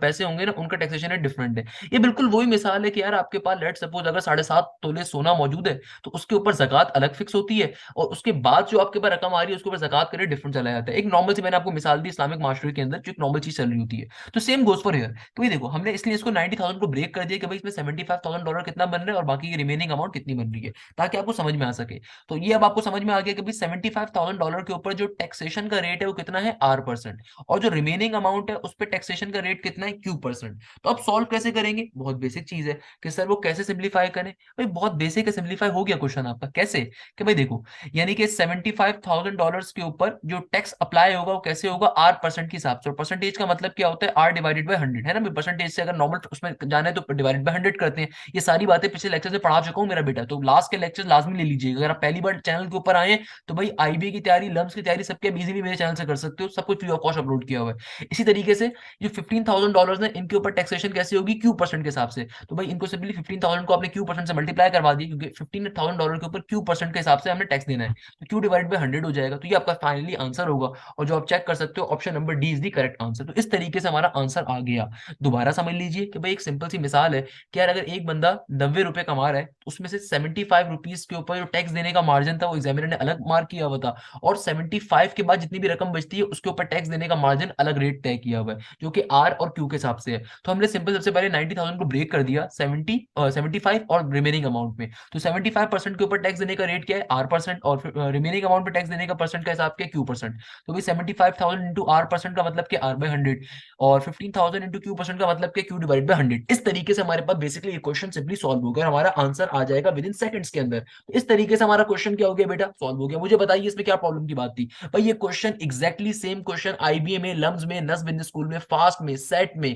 पैसे होंगे ना, उनका टैक्सेशन रेट डिफरेंट है। ये बिल्कुल वही मिसाल है कि यार आपके पास लेट सपोज अगर 7.5 तोले सोना मौजूद है, तो उसके ऊपर जकात अलग फिक्स होती है, और उसके बाद जो आपके पास रकम आ रही है उसके ऊपर जकात का रेट डिफरेंट चला जाता है। एक नॉर्मल सी मैंने आपको मिसाल दी इस्लामिक माशरे के अंदर, जो एक नॉर्मल चीज चल रही होती है। तो सेम गोज फॉर हियर। तो ये देखो हमने इसलिए इसको 90,000 को ब्रेक कर दिया कि भाई इसमें $75,000 कितना बन रहा है और बाकी की रिमेनिंग अमाउंट कितनी बन रही है, ताकि आपको समझ में आ सके। तो ये अब आपको समझ में आ गया कि भाई $75,000 के ऊपर जो टैक्सेशन का रेट है वो कितना है, R%, और जो रिमेनिंग अमाउंट है उस पर टैक्सेशन का रेट कितना है, Q%। तो अब सॉल्व कैसे करेंगे, बहुत बेसिक चीज है कि सर वो कैसे सिंप्लीफाई करें। भाई बहुत बेसिक है, सिंप्लीफाई हो गया क्वेश्चन आपका। कैसे, कि भाई देखो, यानी कि $75,000 के ऊपर जो टैक्स अप्लाई होगा वो कैसे होगा, R% के हिसाब से। और परसेंटेज का मतलब क्या होता है, R/100, है ना। परसेंटेज से अगर नॉर्मल उसमें जाना है तो डिवाइडेड बाय 100 करते हैं। ये सारी बातें पिछले लेक्चर से पढ़ा चुका हूँ मेरा बेटा, तो लास्ट के लेक्चर लाजमी ले लीजिएगा। अगर आप पहली बार चैनल के ऊपर आए हैं, तो भाई आईबी की तैयारी, लम्स की तैयारी सबके इजीली मेरे चैनल से कर सकते हो, सब कुछ फ्री ऑफ कॉस्ट अपलोड किया हुआ है। इसी तरीके से जो $15,000 है, इनके ऊपर टैक्सेशन कैसे होगी, Q% के हिसाब से। तो भाई इनको सिंपली 15,000 को आपने Q% से मल्टीप्लाई करवा दिया, क्योंकि $15,000 के ऊपर Q% के हिसाब से हमने टैक्स देना है, तो Q/100 हो जाएगा। तो ये आपका फाइनली आंसर होगा, और जो आप चेक कर सकते हो option number D is the correct answer. तो इस तरीके से हमारा आंसर आ गया। दोबारा समझ लीजिए कि भाई एक सिंपल सी मिसाल है कि यार अगर एक बंदा ₹90 कमा रहा है, तो उसमें से 75 रुपीज के ऊपर जो टैक्स देने का मार्जिन था वो एग्जामिनर ने अलग मार्क किया हुआ था, और 75 के बाद जितनी भी रकम बचती है उसके ऊपर टैक्स देने का मार्जिन अलग रेट तय किया हुआ है, जो कि R और Q के हिसाब से है। तो हमने सिंपल सबसे पहले 90,000 को ब्रेक कर दिया 75 और रिमेनिंग अमाउंट में। तो 75% के ऊपर टैक्स देने का रेट क्या है, R%, और रिमेनिंग अमाउंट पे टैक्स देने का परसेंट का हिसाब क्या है, Q%। तो भाई 75,000 इंटू R% का मतलब क्या, R/100, और 15,000 इंटू Q% का मतलब क्या, Q/100। इस तरीके से हमारे पास बेसिकली ये क्वेश्चन सिंपली सॉल्व होगा और हमारा आंसर आ जाएगा विद इन सेकंड्स के अंदर। तो इस तरीके से हमारा क्वेश्चन क्या हो गया बेटा, सॉल्व हो गया। मुझे बताइए इसमें क्या प्रॉब्लम की बात थी। भाई ये question exactly same question IBA में, लम्स में, नस बिजनेस स्कूल में, फास्ट में, सेट में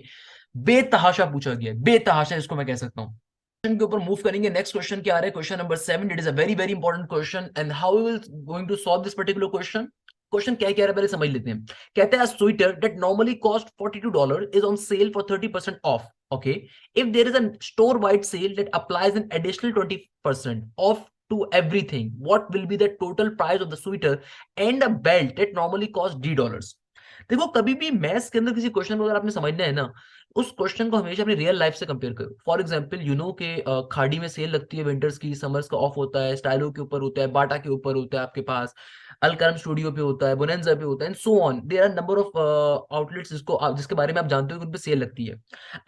बेतहाशा पूछा गया है। बेतहाशा इसको मैं कह सकता हूँ। क्वेश्चन के ऊपर मूव करेंगे। नेक्स्ट क्वेश्चन क्या आ रहा है, question number 7। It is a very very important question, and how we will going to solve this particular question. Question क्या कह रहा है पहले समझ लेते हैं। कहते हैं sweater that normally cost $42 is on sale for 30% off. Okay, if there is a store wide sale that applies an additional 20% off to everything, what will be the total price of the sweater and a belt that normally cost $D? देखो कभी भी maths के अंदर किसी question को अगर आपने समझना है ना, उस क्वेश्चन को हमेशा अपनी रियल लाइफ से कंपेयर करो। फॉर एग्जांपल यू नो के खाड़ी में सेल लगती है विंटर्स की, समर्स का ऑफ होता है, स्टाइलो के ऊपर होता है, बाटा के ऊपर होता है, आपके पास अलकरम स्टूडियो पे होता है, बोनेंजा पे होता है, and so on. There are number of outlets जिसके बारे में आप जानते हो कि उन पे सेल लगती है।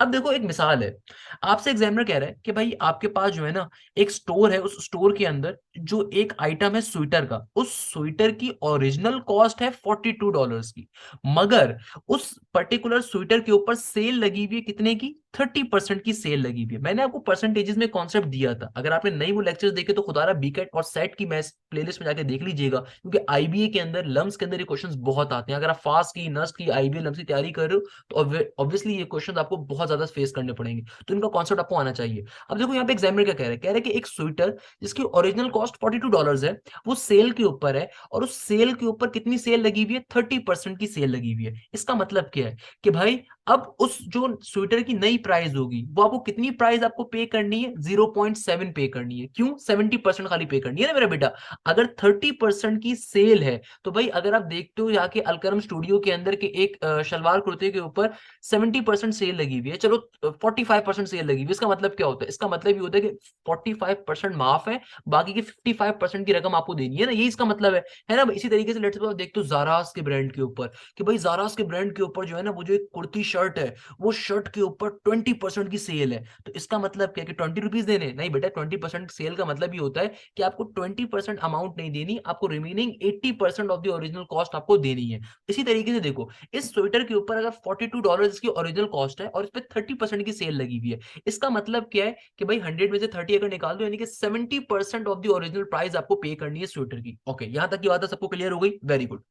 अब देखो एक मिसाल है, आपसे एग्जामिनर कह रहा है कि भाई आपके पास जो है ना एक स्टोर है, उस स्टोर के अंदर जो एक आइटम है स्वेटर का, उस स्वेटर की ओरिजिनल कॉस्ट है $42 की, मगर उस पर्टिकुलर स्वेटर के ऊपर सेल लगी हुई है कितने की, 30% की सेल लगी हुई है। मैंने आपको परसेंटेजेस में कॉन्सेप्ट दिया था, अगर आपने नहीं वो लेक्चर्स देखे तो खुदारा बीकेट और सेट की मैथ प्लेलिस्ट में जाके देख लीजिएगा, क्योंकि आईबीए के अंदर लम्स के अंदर ये क्वेश्चंस बहुत आते हैं। अगर आप फास्ट की, नस्ट की, आईबीए लम्स की तैयारी कर रहे हो तो ऑब्वियसली ये क्वेश्चन आपको बहुत ज्यादा फेस करने पड़ेंगे, तो इनका कॉन्सेप्ट आपको आना चाहिए। अब देखो यहाँ पे एग्जामिनर क्या कह रहे हैं, कह रहे हैं कि एक स्वेटर जिसकी ओरिजिनल कॉस्ट $42 है, वो सेल के ऊपर है, और उस सेल के ऊपर कितनी सेल लगी हुई है, 30% की सेल लगी हुई है। इसका मतलब क्या है कि भाई अब उस जो स्वेटर की नई प्राइस होगी वो आपको कितनी प्राइस आपको पे करनी है, 0.7 पे करनी है। क्यों? 70% खाली पे करनी है ना मेरा बेटा। अगर 30% की सेल है तो भाई अगर आप देखते हो जाके अलकरम स्टूडियो के अंदर के एक शलवार कुर्ते के ऊपर 70% सेल लगी हुई है, चलो 45% सेल लगी हुई है, इसका मतलब क्या होता है? इसका मतलब ये होता है कि 45% माफ है, बाकी की 55% की रकम आपको देनी है ना, यही इसका मतलब है ना। इसी तरीके से लेट्स सपोज देखते हो जारास के ब्रांड के ऊपर, कि भाई जारास के ब्रांड के ऊपर जो है ना वो जो एक कुर्ती शर्ट है, वो शर्ट के ऊपर 20% की सेल है, तो इसका मतलब क्या है कि 20 रुपीज देने? नहीं बेटा, 20% सेल का मतलब ये होता है कि आपको 20% अमाउंट नहीं देनी, आपको remaining 80% of the original cost आपको देनी है। इसी तरीके से देखो, इस स्वेटर के ऊपर अगर $42 इसकी ओरिजिनल कॉस्ट है और इस पर 30% की सेल लगी हुई है, इसका मतलब क्या है कि भाई 100 में से 30 अगर निकाल दो, यानी कि 70% ऑफ द ओरिजिनल प्राइस आपको पे करनी है स्वेटर की। ओके, यहां तक की बात है सबको क्लियर हो गई? Very good.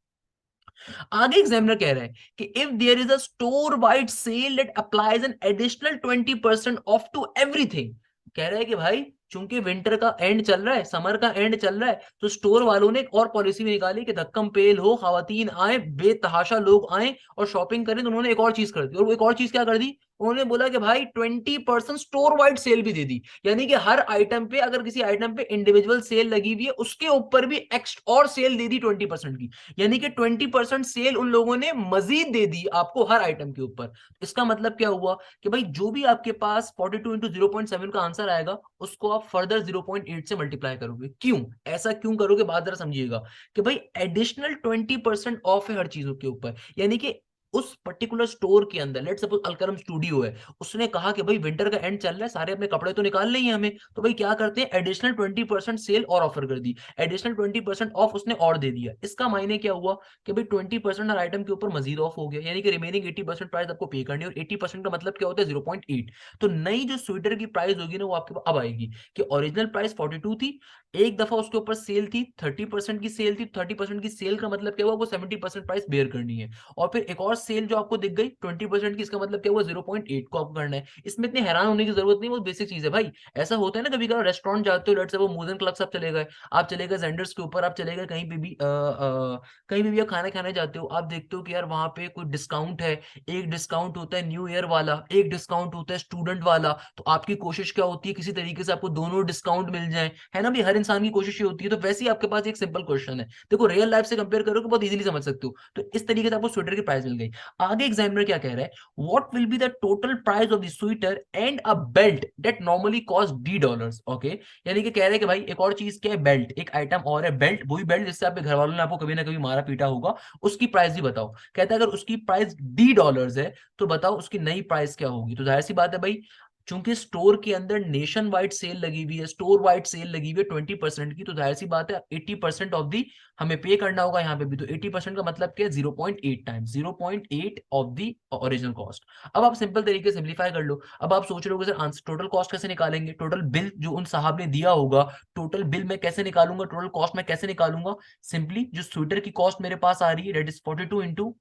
आगे एग्जामिनर कह रहे हैं कि if there is a store wide sale that applies an additional 20% off to everything, कह रहे हैं कि भाई चूंकि विंटर का एंड चल रहा है, समर का एंड चल रहा है, तो स्टोर वालों ने एक और पॉलिसी भी निकाली कि धक्कम पेल हो, खवातीन आए, बेतहाशा लोग आए और शॉपिंग करें, तो उन्होंने एक और चीज कर दी। और वो एक और चीज क्या कर दी? उन्होंने बोला कि भाई 20% स्टोर वाइड सेल भी दे दी, यानी कि हर आइटम पे, अगर किसी आइटम पे इंडिविजुअल सेल लगी हुई है उसके ऊपर भी एक्स्ट्रा और सेल दे दी 20% की, यानी कि 20% सेल उन लोगों ने मजीद दे दी आपको हर आइटम के ऊपर। इसका मतलब क्या हुआ कि भाई जो भी आपके पास 42 इंटू 0.7 का आंसर आएगा उसको आप फर्दर 0.8 से मल्टीप्लाई करोगे। क्यों ऐसा क्यों करोगे, बात जरा समझिएगा, कि भाई एडिशनल 20% ऑफ है हर चीजों के ऊपर, यानी कि उस पर्टिकुलर स्टोर के अंदर, लेट सपोज अलकरम स्टूडियो है, उसने कहा कि भाई विंटर का एंड चल रहा है, सारे अपने कपड़े तो निकाल लेंगे हमें, तो भाई क्या करते हैं, एडिशनल 20% सेल और ऑफर कर दी, एडिशनल 20% ऑफ उसने और दे दिया। इसका मायने क्या हुआ कि भाई 20% हर आइटम के ऊपर मजीद ऑफ हो गया, यानी कि रिमेनिंग 80% प्राइस आपको पे करनी है, और 80% का मतलब क्या होता है, 0.8। तो नई जो स्वेटर की प्राइस होगी ना वो आपके पास अब आएगी कि ओरिजिनल प्राइस 42 थी, एक दफा उसके ऊपर सेल थी, 30% की सेल थी, 30% की सेल का मतलब क्या हुआ, वो 70% प्राइस बेयर करनी है, और फिर एक और सेल जो आपको दिख गई 20% की, इसका मतलब क्या हुआ, 0.8 को आपको करना है। इसमें इतने हैरान होने की जरूरत नहीं, वो बेसिक चीज है भाई। ऐसा होता है ना कभी कभी रेस्टोरेंट जाते हो, लेट्स से वो मूजन क्लब आप चले गए, आप चले गए जेंडर्स के ऊपर, आप चले गए कहीं पे भी कहीं भी आप खाना खाने जाते हो, आप देखते हो कि यार वहां पे कोई डिस्काउंट है, एक डिस्काउंट होता है न्यू ईयर वाला, एक डिस्काउंट होता है स्टूडेंट वाला, तो आपकी कोशिश क्या होती है, किसी तरीके से आपको दोनों डिस्काउंट मिल जाए, है ना भाई, हर इंसान की कोशिश ये होती है। तो वैसे ही आपके पास एक सिंपल क्वेश्चन है, देखो रियल लाइफ से कंपेयर करो, बहुत इजीली समझ सकते हो, तो इस तरीके से आपको स्वेटर की प्राइस मिल गई। आगे एग्जामिनर क्या कह रहा है, what will be the total price of the sweater and a belt that normally cost $D। Okay, यानी कि कह रहे हैं कि भाई एक और चीज क्या है, बेल्ट, एक आइटम और है बेल्ट, वही बेल्ट जिससे आपके घर वालों ने आपको कभी ना कभी मारा पीटा होगा, उसकी प्राइस भी बताओ। कहता है अगर उसकी प्राइस $D है तो बताओ उसकी नई प्राइस क्या होगी। तो जाहिर सी बात है भाई, चूंकि स्टोर के अंदर नेशन वाइड सेल लगी हुई है, स्टोर वाइड सेल लगी हुई है 20% की, तो जाहिर सी बात है 80% ऑफ दी हमें पे करना होगा यहाँ पे भी, तो 80% का मतलब क्या है, 0.8 times 0.8 of the original cost. अब आप सिंपल तरीके से सिंप्लीफाई कर लो। अब आप सोच रहे हो सर आंसर टोटल कॉस्ट कैसे निकालेंगे, टोटल बिल जो उन साहब ने दिया होगा, टोटल बिल मैं कैसे निकालूंगा, टोटल कॉस्ट मैं कैसे निकालूंगा। सिंपली जो स्वेटर की कॉस्ट मेरे पास आ रही है, that is 42 into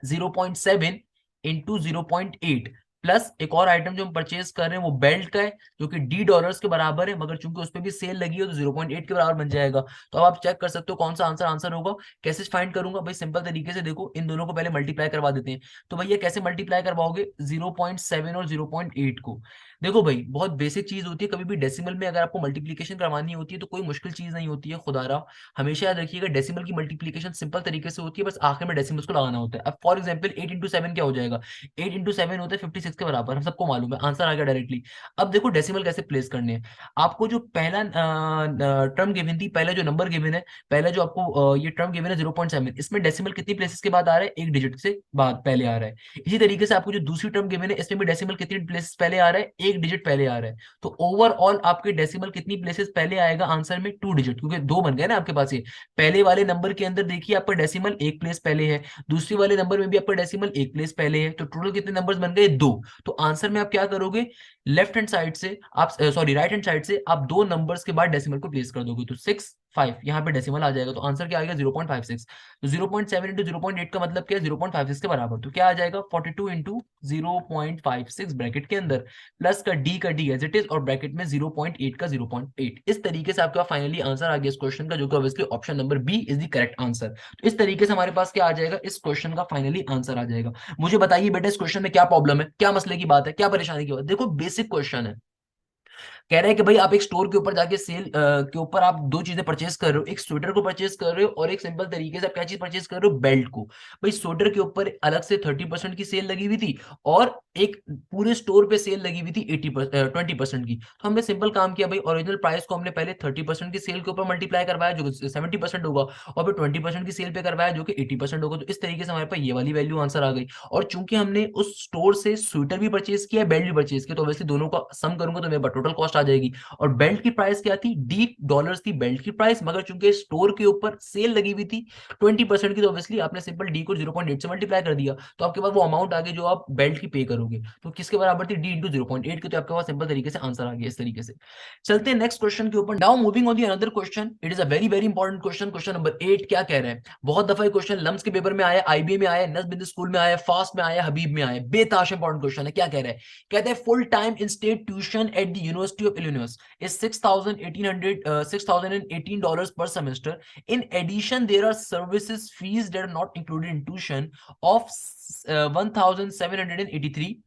0.7 into 0.8, plus एक और आइटम जो हम परचेज कर रहे हैं वो बेल्ट का है, जो कि $D के बराबर है, मगर चूंकि उस पर भी सेल लगी है तो 0.8 के बराबर बन जाएगा। तो अब आप चेक कर सकते हो कौन सा आंसर आंसर होगा। कैसे फाइंड करूंगा भाई, सिंपल तरीके से देखो, इन दोनों को पहले मल्टीप्लाई करवा देते हैं। तो भैया कैसे मल्टीप्लाई करवाओगे 0.7 और 0.8 को? देखो भाई बहुत बेसिक चीज होती है, कभी भी डेसिमल में अगर आपको मल्टीप्लीकेशन करवानी होती है तो कोई मुश्किल चीज नहीं होती है, खुदारा हमेशा याद रखिएगा, डेसिमल की मल्टीप्लीकेशन सिंपल तरीके से होती है, बस आखिर में डेसिमल्स को लगाना होता है। अब फॉर एग्जांपल 8 इंटू 7 क्या हो जाएगा, 8 इंटू 7 होता है 56 के बराबर, हम सबको मालूम है, आंसर आ गया डायरेक्टली। अब देखो डेसिमल कैसे प्लेस करने हैं, आपको जो पहला टर्म गिवन थी, पहला जो नंबर गिवन है, पहला जो आपको ये टर्म गिवन है 0.7, इसमें डेसिमल कितनी प्लेसेस के बाद आ रहा है, एक डिजिट से बाद पहले आ रहा है। इसी तरीके से आपको जो दूसरी टर्म गिवन है इसमें भी डेसिमल कितनी प्लेसेस पहले आ रहा है, एक एक डिजिट पहले आ रहा है, तो ओवरऑल आपके डेसिमल कितनी प्लेसेस पहले आएगा आंसर में? 2 डिजिट, क्योंकि दो बन गए ना आपके पास। ये पहले वाले नंबर के अंदर देखिए आपका डेसिमल एक प्लेस पहले है, दूसरी वाले नंबर में भी आपका डेसिमल एक प्लेस पहले है, तो टोटल कितने नंबर्स बन गए? 2। तो आंसर में आप क्या करोगे, लेफ्ट हैंड साइड से आप, सॉरी राइट हैंड साइड से आप दो नंबर्स के बाद डेसिमल को प्लेस कर दोगे, तो 6 5 यहाँ पे डेसिमल आ जाएगा, तो आंसर क्या आएगा? 0.56। तो 0.7 इंटू 0.8 का मतलब क्या है? 0.56 के बराबर, तो क्या आ जाएगा? 42 इंटू 0.56 ब्रैकेट के अंदर, प्लस का डी एज इट इज, और ब्रैकेट में 0.8 का 0.8। इस तरीके से आपका फाइनली आंसर आ गया इस क्वेश्चन का, जो कि obviously option number B is the correct answer. तो इस तरीके से हमारे पास क्या आ जाएगा, इस क्वेश्चन का फाइनली आंसर आ जाएगा। मुझे बताइए बेटा इस क्वेश्चन में क्या प्रॉब्लम है, क्या मसले की बात है, क्या परेशानी की बात? देखो बेसिक क्वेश्चन है, कह रहा है कि भाई आप एक स्टोर के ऊपर जाके सेल के ऊपर आप दो चीजें परचेस कर रहे हो, एक स्वेटर को परचेस कर रहे हो और एक सिंपल तरीके से आप क्या चीज परचेस कर रहे हो? बेल्ट को। भाई स्वेटर के ऊपर अलग से 30% की सेल लगी हुई थी और एक पूरे स्टोर पे सेल लगी हुई थी 20% की। तो हमने सिंपल काम किया भाई, ओरिजिनल प्राइस को हमने पहले 30% की सेल के ऊपर मल्टीप्लाई करवाया जो 70% होगा, और फिर 20% की सेल पे करवाया जो कि 80% होगा। तो इस तरीके से हमारे पास ये वाली वैल्यू आंसर आ गई। और चूंकि हमने उस स्टोर से स्वेटर भी परचेस किया, बेल्ट भी परचेस किया, तो ऑब्वियसली दोनों का सम करूंगा तो मेरे पास टोटल कॉस्ट आ जाएगी। और बेल्ट की प्राइस क्या थी? $D थी बेल्ट की प्राइस, मगर चूंकि स्टोर के ऊपर सेल लगी हुई थी 20% की, तो ऑब्वियसली आपने सिंपल डी को 0.8 से मल्टीप्लाई कर दिया, तो आपके पास वो अमाउंट आ गई जो आप बेल्ट की पे करोगे। तो किसके बराबर थी? डी इंटू 0.8 की, तो आपके पास सिंपल तरीके से आंसर आ गया इस तरीके से। चलते हैं नेक्स्ट क्वेश्चन के ऊपर। Now moving on the another question, it is a very very important question, question number 8। क्या कह रहे हैं? बहुत दफा ये क्वेश्चन लम्स के पेपर में आया, आईबीए में आया, नस बिंदु स्कूल में आया, फास्ट में आया, हबीब में आया, बेताश इंपॉर्टेंट क्वेश्चन है। क्या कह रहे हैं? कहते हैं full time in state tuition at the university of Illinois is $6,018 per semester. In addition, there are services fees that are not included in tuition of $1,783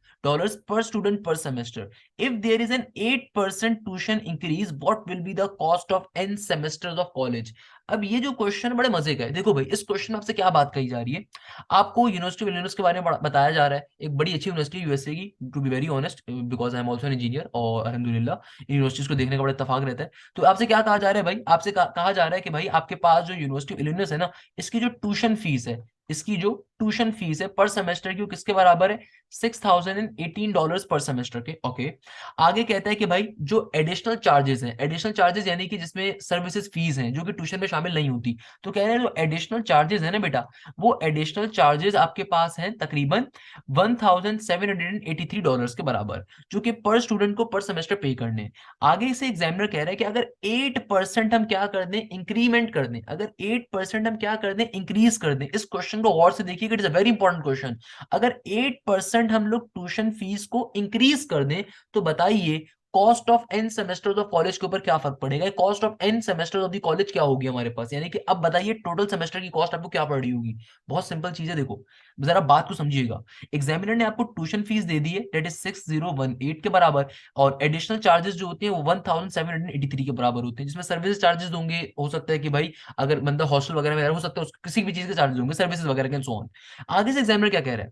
per student per semester. If there is an 8% tuition increase, what will be the cost of n semesters of college? अब ये जो question बड़े मजे का है। देखो भाई इस क्वेश्चन में आपसे क्या बात कही जा रही है, आपको यूनिवर्सिटी ऑफ इलिनॉइस के बारे में बताया जा रहा है, एक बड़ी अच्छी यूनिवर्सिटी यूएसए की, to be very honest, because I am also an engineer, और अल्हम्दुलिल्लाह यूनिवर्सिटीज को देखने का बड़ा इत्तेफाक रहता है। तो आपसे क्या कहा जा रहा है भाई? आपसे कहा जा रहा है कि भाई आपके पास जो यूनिवर्सिटी ऑफ इलिनॉइस है ना, इसकी जो ट्यूशन फीस है, इसकी जो ट्यूशन फीस है पर सेमेस्टर की, वो किसके बराबर है? $6,018 पर सेमेस्टर के। ओके, आगे कहता है कि भाई जो एडिशनल चार्जेस हैं, एडिशनल चार्जेस यानी कि जिसमें सर्विसेज फीस हैं जो कि ट्यूशन में शामिल नहीं होती, तो कह रहे हैं जो एडिशनल चार्जेस है ना बेटा, वो एडिशनल चार्जेस आपके पास हैं तकरीबन $1,783 के बराबर, जो कि पर स्टूडेंट को पर सेमेस्टर पे करने। आगे से एग्जामिनर कह रहा है कि अगर 8% हम क्या कर दें? इंक्रीमेंट कर दें। अगर 8% हम क्या कर दें? इंक्रीज कर दें। इस क्वेश्चन को गौर से देखिए, it is a very important question. अगर 8% हम लोग ट्यूशन फीस को इंक्रीज कर दें, तो बताइए cost of N semesters of college के ऊपर क्या फर्क पड़ेगा? Cost of N semesters of the college क्या होगी हमारे पास, यानी कि अब बताइए टोटल सेमेस्टर की कॉस्ट आपको क्या पड़ रही होगी? बहुत सिंपल चीज है, देखो जरा बात को समझिएगा। एग्जामिनर ने आपको ट्यूशन फीस दे दी है, दैट इज 6018 के बराबर, और एडिशनल चार्जेस जो होते हैं वो 1783 के बराबर होते हैं, जिसमें सर्विस चार्जेस होंगे, हो सकता है कि भाई अगर बंदा हॉस्टल वगैरह हो सकता है, किसी भी चीज के चार्जेस होंगे, सर्विसेज वगैरह के, सो ऑन। आगे से एग्जामिनर क्या कह रहा है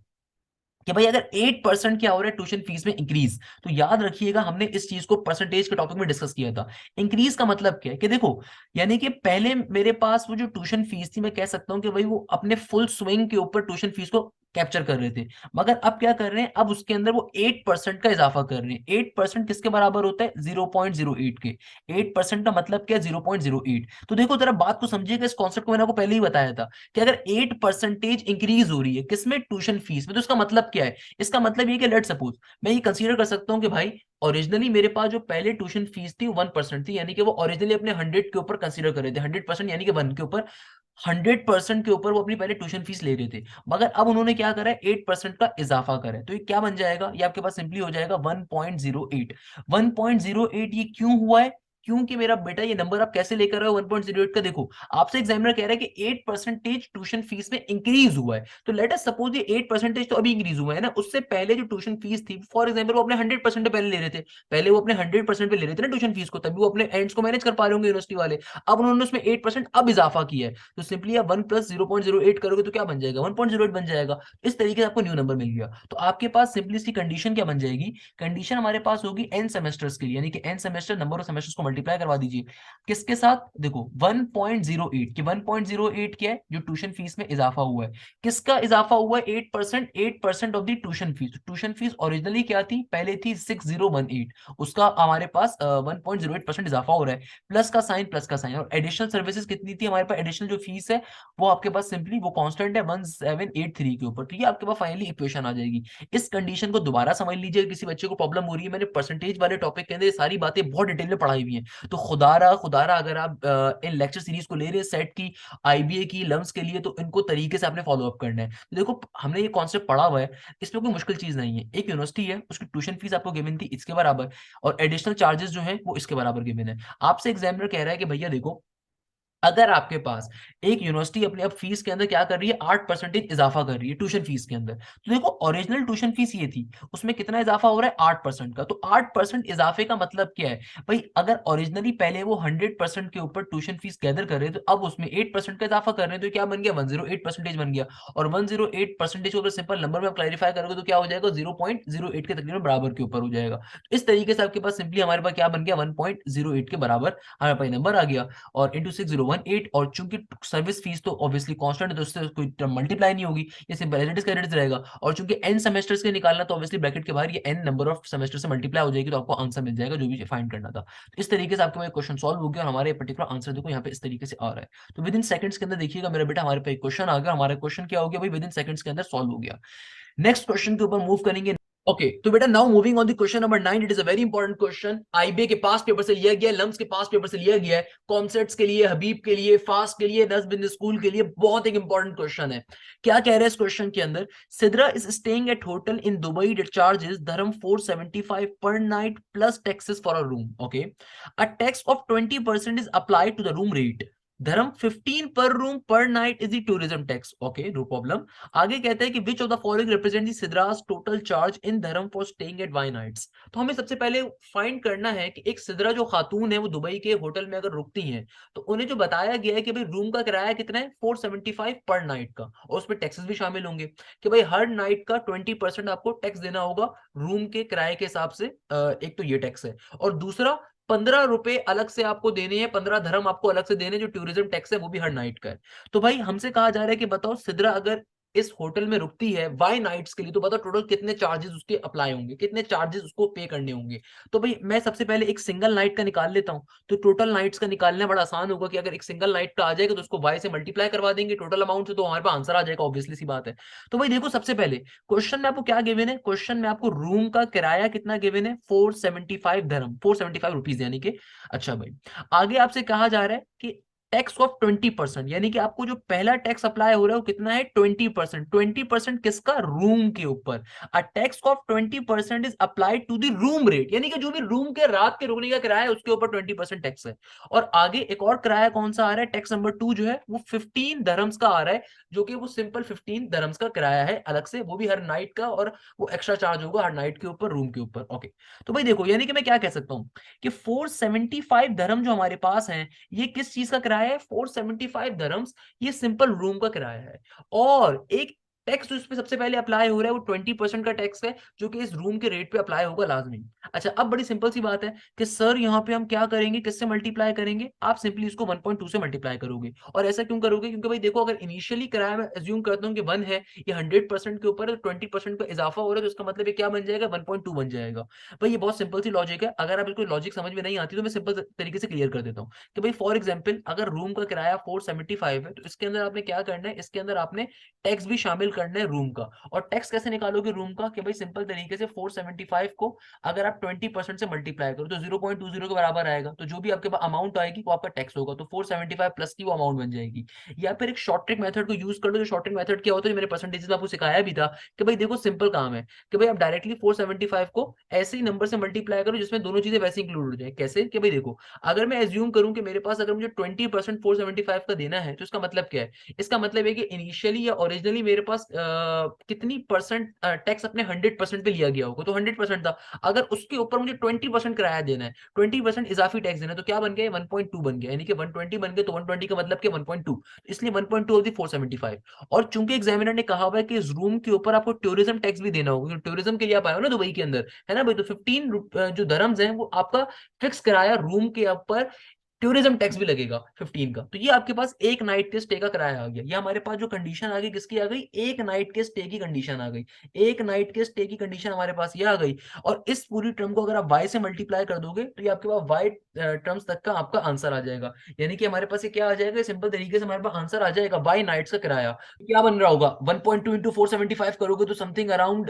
कि भाई अगर 8% क्या हो रहा है ट्यूशन फीस में इंक्रीज, तो याद रखिएगा हमने इस चीज को परसेंटेज के टॉपिक में डिस्कस किया था। इंक्रीज का मतलब क्या है कि देखो, यानी कि पहले मेरे पास वो जो ट्यूशन फीस थी, मैं कह सकता हूं कि भाई वो अपने फुल स्विंग के ऊपर ट्यूशन फीस को कैप्चर कर रहे थे, मगर अब क्या कर रहे हैं? अब उसके अंदर वो 8% का इजाफा कर रहे हैं। 8% किसके बराबर होता है? 0.08 के। 8% का मतलब क्या? 0.08। तो देखो जरा बात को समझिएगा, इस कॉन्सेप्ट को मैंने आपको पहले ही बताया था कि अगर 8% इंक्रीज हो रही है किसमें? ट्यूशन फीस में, तो इसका मतलब क्या है? इसका मतलब ये कि लेट सपोज मैं ये कंसीडर कर सकता हूं कि भाई ओरिजिनली मेरे पास जो पहले ट्यूशन फीस थी 1% थी, यानी कि वो ओरिजिनली अपने 100 के ऊपर कंसीडर कर रहे थे, 100% यानी कि 1 के ऊपर, 100% के ऊपर वो अपनी पहले ट्यूशन फीस ले रहे थे, मगर अब उन्होंने क्या करा है? 8% का इजाफा करा है। तो ये क्या बन जाएगा? ये आपके पास सिंपली हो जाएगा 1.08। 1.08 ये क्यों हुआ है? क्योंकि मेरा बेटा ये नंबर आप कैसे लेकर आए हो 1.08 का? देखो आपसे एग्जामिनर कह रहा है कि 8% ट्यूशन फीस में इंक्रीज हुआ है, तो लेट अस सपोज ये 8% तो अभी इंक्रीज हुआ है ना, उससे पहले जो ट्यूशन फीस थी, फॉर एग्जाम्पल वो अपने 100% पे पहले ले रहे थे, पहले वो अपने 100% पे ले रहे थे ना ट्यूशन फीस को, तभी वो अपने एंड्स को मैनेज कर पा रहे होंगे यूनिवर्सिटी वाले। अब उन्होंने उसमें 8% अब इजाफा किया है, तो सिंपली आप 1 प्लस 0.08 करोगे तो क्या बन जाएगा? 1.08 बन जाएगा। इस तरीके से आपको न्यू नंबर मिल गया। तो आपके पास सिंपली इसकी कंडीशन क्या बन जाएगी? कंडीशन हमारे पास होगी एन सेमेस्टर्स के लिए, यानी कि N semester number of semesters को मल्टीप्लाई करवा दीजिए। किसके साथ? देखो 1.08 की 1.08 क्या है? जो ट्यूशन फीस में इजाफा हुआ है। किसका इजाफा हुआ है? 8%, 8% of the tuition fees. Tuition fees originally क्या थी? पहले थी 6018, उसका हमारे पास 1.08% इजाफा हो रहा है। प्लस का साइन, प्लस का साइन। और एडिशनल सर्विसेज कितनी थी हमारे पास? एडिशनल जो फीस है वो आपके पास सिंपली वो कांस्टेंट है 1783 के ऊपर। तो ये आपके पास फाइनली इक्वेशन आ जाएगी। इस कंडीशन को दोबारा समझ लीजिए, किसी बच्चे को प्रॉब्लम हो रही है, मैंने परसेंटेज वाले टॉपिक के अंदर ये सारी बातें बहुत डिटेल में पढ़ाई हुई हैं। तो खुदारा खुदारा अगर आप इन लेक्चर सीरीज को ले रहे हैं सेट की, आईबीए की, लम्स के लिए, तो इनको तरीके से आपने फॉलो अप करना है। तो देखो हमने ये कॉन्सेप्ट पढ़ा हुआ है, इसमें कोई मुश्किल चीज नहीं है। एक यूनिवर्सिटी है, उसकी ट्यूशन फीस आपको गिवन थी इसके बराबर, और एडिशनल चार्जेस जो है वो इसके बराबर गिवन है। आपसे एग्जामिनर कह रहा है कि भैया देखो, अगर आपके पास एक यूनिवर्सिटी अपने अब फीस के अंदर क्या कर रही है? 8% इजाफा कर रही है ट्यूशन फीस के अंदर। तो देखो ओरिजिनल ट्यूशन फीस ये थी, उसमें कितना इजाफा हो रहा है? 8% का। तो 8% इजाफे का मतलब क्या है भाई? अगर ओरिजिनली पहले वो 100% के ऊपर ट्यूशन फीस गैदर कर रहे हैं, तो अब उसमें 8% का इजाफा कर रहे हैं, तो क्या बन गया? 108% बन गया। और 108% को अगर सिंपल नंबर में आप क्लैरिफाई करोगे तो क्या हो जाएगा? 0.08 के तकरीबन बराबर के ऊपर हो जाएगा। इस तरीके से आपके पास सिंपली हमारे पास क्या बन गया? 1.08 के बराबर हमारे पास नंबर आ गया, और इंटू 6018। और चूंकि सर्विस फीस तो ऑब्वियसली कांस्टेंट है, तो उससे कोई टर्म मल्टीप्लाई नहीं होगी, ये सिंपल एज इट इज रहेगा। और चूंकि एन सेमेस्टर्स के निकालना, तो ऑब्वियसली ब्रैकेट के बाहर ये एन नंबर ऑफ सेमेस्टर से मल्टीप्लाई हो जाएगी, तो आपको आंसर मिल जाएगा जो भी फाइंड करना था। तो इस तरीके से आपके पास क्वेश्चन सॉल्व हो गया, और हमारे पर्टिकुलर आंसर देखो यहाँ पे इस तरीके से आ रहा है। तो विद इन सेकंड्स के अंदर देखिएगा मेरा बेटा, हमारे पे क्वेश्चन आ गया। हमारा क्वेश्चन क्या हो गया भाई? विद इन सेकंड्स के अंदर सॉल्व हो गया। नेक्स्ट क्वेश्चन के ऊपर मूव करेंगे। ओके तो बेटा now moving on the question number 9, it is a very important question. IBA के पास पेपर से लिया गया है, लम्स के पास पेपर से लिया गया है, कॉन्सेप्ट्स के लिए, हबीब के लिए, फास्ट के लिए, नज्म बिन स्कूल के लिए बहुत एक इंपॉर्टेंट क्वेश्चन है। क्या कह रहे हैं इस क्वेश्चन के अंदर? Sidra is staying at hotel in Dubai that charges dirham 475 per night plus taxes for a room. Okay, a tax of 20% is applied to the room rate. Dirham 15 per room per night is the tourism tax. Okay no problem. आगे कहते हैं कि which of the following represent the Sidra's total charge in dirham for staying at Y nights. तो हमें सबसे पहले find करना है कि एक सिद्रा जो खातून है वो दुबई के होटल में अगर रुकती हैं, तो उन्हें जो बताया गया है कि भाई रूम का किराया कितना है? 475 पर नाइट का, और उसमें टैक्सेस भी शामिल होंगे कि भाई हर नाइट का 20% आपको टैक्स देना होगा रूम के किराए के हिसाब से। एक तो ये टैक्स है, और दूसरा 15 रुपए अलग से आपको देने हैं, 15 धर्म आपको अलग से देने, जो टूरिज्म टैक्स है वो भी हर नाइट का है। तो भाई हमसे कहा जा रहा है कि बताओ सिद्रा अगर इस होटल में रुकती है वाई नाइट्स के लिए, तो बताओ टोटल कितने चार्जेस उसके अप्लाई होंगे, कितने चार्जेस उसको पे करने होंगे। तो भाई मैं सबसे पहले एक सिंगल नाइट का निकाल लेता हूं। तो टोटल नाइट्स का निकालना बड़ा आसान होगा कि अगर एक सिंगल नाइट का आ जाएगा तो उसको वाई से मल्टीप्लाई करवा देंगे टोटल अमाउंट से, तो हमारे पास आंसर आ जाएगा, ऑब्वियसली सी बात है। तो भाई देखो सबसे पहले क्वेश्चन में आपको क्या गिवन है? क्वेश्चन में आपको रूम का किराया कितना गिवन है? 475 धर्म, 475 रुपीज यानी कि। अच्छा भाई, आगे आपसे कहा जा रहा है कि टैक्स ऑफ 20%, यानी कि आपको जो पहला टैक्स अप्लाई हो रहा है वो कितना है? 20%। 20% किसका? रूम के ऊपर। A tax of 20% is applied to the room rate, यानी कि जो भी रूम के रात के रुकने का किराया है उसके ऊपर 20% टैक्स है। और आगे एक और किराया कौन सा आ रहा है? टैक्स नंबर 2 जो है वो 15 धर्म्स का आ रहा है, जो कि वो सिंपल 15 धर्म्स का किराया है अलग से, वो भी हर नाइट का, और वो एक्स्ट्रा चार्ज होगा हर नाइट के ऊपर रूम के ऊपर। ओके, तो भाई देखो यानी कि मैं क्या कह सकता हूं कि 475 धर्म जो हमारे पास हैं, ये किस चीज का किराया है? 475 धर्म्स, ये सिंपल रूम का किराया है। और एक टैक्स जो इस पे सबसे पहले अप्लाई हो रहा है वो 20% का टैक्स है, जो कि इस रूम के रेट पे अप्लाई होगा लाजमी। अच्छा, अब बड़ी सिंपल सी बात है कि सर यहाँ पे हम क्या करेंगे, किससे मल्टीप्लाई करेंगे? आप सिंपली इसको 1.2 से मल्टीप्लाई करोगे। और ऐसा क्यों करोगे? क्योंकि भाई देखो, अगर इनिशियली किराया मैं एज्यूम करता हूँ कि 1 है, ये 100% के ऊपर है, तो 20% का इजाफा हो रहा है, तो इसका मतलब ये क्या बन जाएगा? 1.2 बन जाएगा। भाई ये बहुत सिंपल सी लॉजिक है, अगर आप इसको लॉजिक समझ में नहीं आती तो मैं सिंपल तरीके से क्लियर कर देता हूँ कि भाई फॉर एग्जांपल अगर रूम का किराया 475 है, तो इसके अंदर आपने क्या करना है? इसके अंदर आपने टैक्स भी शामिल करना है रूम का। और टैक्स कैसे निकालोगे रूम का? कि भाई सिंपल तरीके से 475 को अगर आप 20% से मल्टीप्लाई करो तो 0.20 के बराबर आएगा, तो जो भी आपके पास अमाउंट आएगी वो आपका टैक्स होगा, तो 475 प्लस की वो अमाउंट बन जाएगी। या फिर एक शॉर्ट ट्रिक मेथड को यूज कर लो। जो शॉर्ट ट्रिक मेथड क्या होता है, जो मैंने परसेंटेज में आपको सिखाया भी था, कि भाई देखो सिंपल काम है कि भाई आप डायरेक्टली 475 को ऐसे ही नंबर से मल्टीप्लाई करो जिसमें दोनों चीजें वैसे इंक्लूड हो जाए। कैसे? कि भाई देखो, अगर मैं एज्यूम करूं कि मेरे पास अगर मुझे 20% 475 का देना है, तो इसका मतलब क्या है? इसका मतलब है कि इनिशियली या ओरिजिनली मेरे पास कितनी परसेंट टैक्स अपने 100% पे लिया गया होगा, तो 100% था। अगर उसके ऊपर मुझे 20% किराया देना है, 20% इजाफी टैक्स देना है, तो क्या बन गया, 1.2 बन गया, यानी कि 120 बन गया, तो 120 का मतलब कि 1.2, इसलिए 1.2 ऑफ दी 475। और चूंकि एग्जामिनर ने कहा हुआ है कि इस रूम के ऊपर आपको टूरिज्म टैक्स भी देना होगा, टूरिज्म के लिए आप आए हो ना दुबई के अंदर, है ना भाई, तो 15 जो दरम्स हैं वो आपका फिक्स किराया रूम के ऊपर, टूरिज्म टैक्स भी लगेगा 15 का। तो ये आपके पास एक नाइट के स्टे का किराया आ गया। ये हमारे पास जो कंडीशन आ गई किसकी आ गई, एक नाइट के स्टे की कंडीशन आ गई, एक नाइट के स्टे की कंडीशन हमारे पास ये आ गई। और इस पूरी टर्म को अगर आप वाई से मल्टीप्लाई कर दोगे तो ये आपके पास वाई टर्म्स तक का आपका आंसर आ जाएगा। यानी कि हमारे पास ये क्या आ जाएगा, सिंपल तरीके से हमारे पास आंसर आ जाएगा वाई नाइट्स का किराया। तो क्या बन रहा होगा, 1.2 इंटू 475 करोगे तो समथिंग अराउंड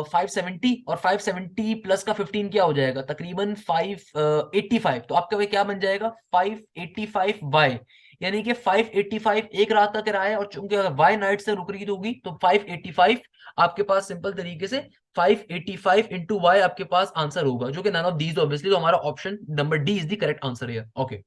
570, और 570 प्लस का 15 क्या हो जाएगा, तकरीबन 585। तो आपका वे क्या बन जाएगा, 585 वाई, यानी कि 585 एक रात का किराया, और चूंकि अगर वाई नाइट से रुक रही होगी तो 585 आपके पास सिंपल तरीके से 585 इंटू वाई आपके पास आंसर होगा, जो कि नन ऑफ दीज ऑब्वियसली, तो हमारा option number D is the correct answer है। ओके,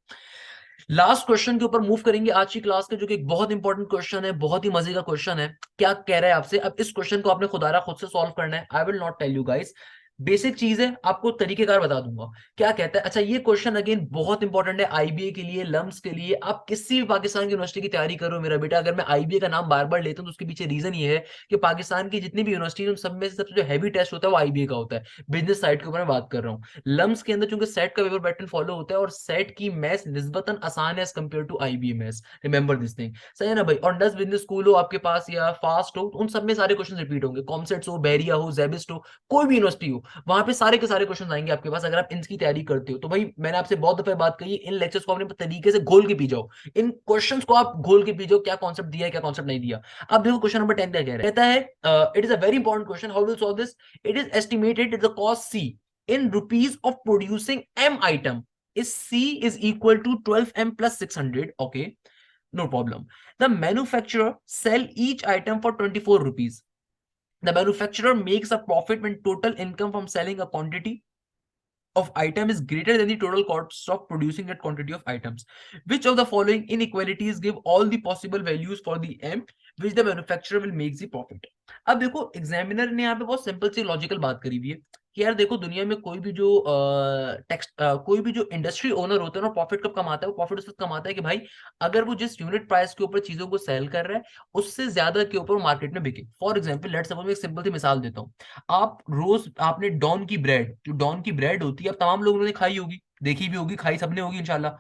लास्ट क्वेश्चन के ऊपर मूव करेंगे आज की क्लास के, जो कि एक बहुत इंपॉर्टेंट क्वेश्चन है, बहुत ही मजे का क्वेश्चन है। क्या कह रहा है आपसे, अब इस क्वेश्चन को आपने खुदारा खुद से सॉल्व करना है, I will not tell you guys, basic चीज है, आपको तरीकेकार बता दूंगा। क्या कहता है, अच्छा ये क्वेश्चन अगेन बहुत इंपॉर्टेंट है आईबीए के लिए, लम्स के लिए, आप किसी भी पाकिस्तान की यूनिवर्सिटी की तैयारी करो मेरा बेटा। अगर मैं आईबीए का नाम बार बार लेता हूं तो उसके पीछे रीजन ये है कि पाकिस्तान की जितनी भी यूनिवर्सिटी उन सब में से सबसे जो हैवी टेस्ट होता है वो आईबीए का होता है। बिजनेस साइड के ऊपर मैं बात कर रहा हूँ। लम्स के अंदर चूंकि सेट का पेपर पैटर्न फॉलो होता है, और सेट की मैथ्स निस्बतन आसान है as compared to IBA maths, remember this thing, सही है ना भाई। और 10 बिजनेस स्कूल हो आपके पास या फास्ट हो, तो उन सब में सारे क्वेश्चन रिपीट होंगे, कॉमसेट्स हो, बैरिया हो, जेबिस्ट हो, कोई भी यूनिवर्सिटी हो, वहां पे सारे के सारे क्वेश्चन आएंगे आपके पास अगर आप इनकी तैयारी करते हो। तो भाई मैंने आपसे बहुत दफे बात कही, इन लेक्चर्स को अपने तरीके से घोल के पी जाओ, इन क्वेश्चंस को आप घोल के पी जाओ, क्या कॉन्सेप्ट दिया है क्या कॉन्सेप्ट नहीं दिया। अब देखो क्वेश्चन नंबर 10 क्या कह रहा है, कहता है it is a very important question, how will solve this, it is estimated the cost C in rupees of producing m item is c is equal to 12m plus 600, okay, no problem. The manufacturer sell each item for 24 rupees. The manufacturer makes a profit when total income from selling a quantity of item is greater than the total cost of producing that quantity of items. Which of the following inequalities give all the possible values for the m which the manufacturer will make the profit? अब देखो examiner ने यहाँ पे बहुत simple सी logical बात करी हुई है कि यार देखो दुनिया में कोई भी जो टेक्स्ट कोई भी जो इंडस्ट्री ओनर होता है ना, प्रॉफिट कब कमाता है, वो प्रॉफिट उस वक्त कमाता है कि भाई अगर वो जिस यूनिट प्राइस के ऊपर चीजों को सेल कर रहा है उससे ज्यादा के ऊपर मार्केट में बिके। फॉर एग्जाम्पल लेट्स सपोज मैं एक सिंपल सी मिसाल देता हूँ, आप रोज आपने डॉन की ब्रेड, जो डॉन की ब्रेड होती है, अब तमाम लोगों ने खाई होगी, देखी भी होगी, खाई सबने होगी इंशाल्लाह।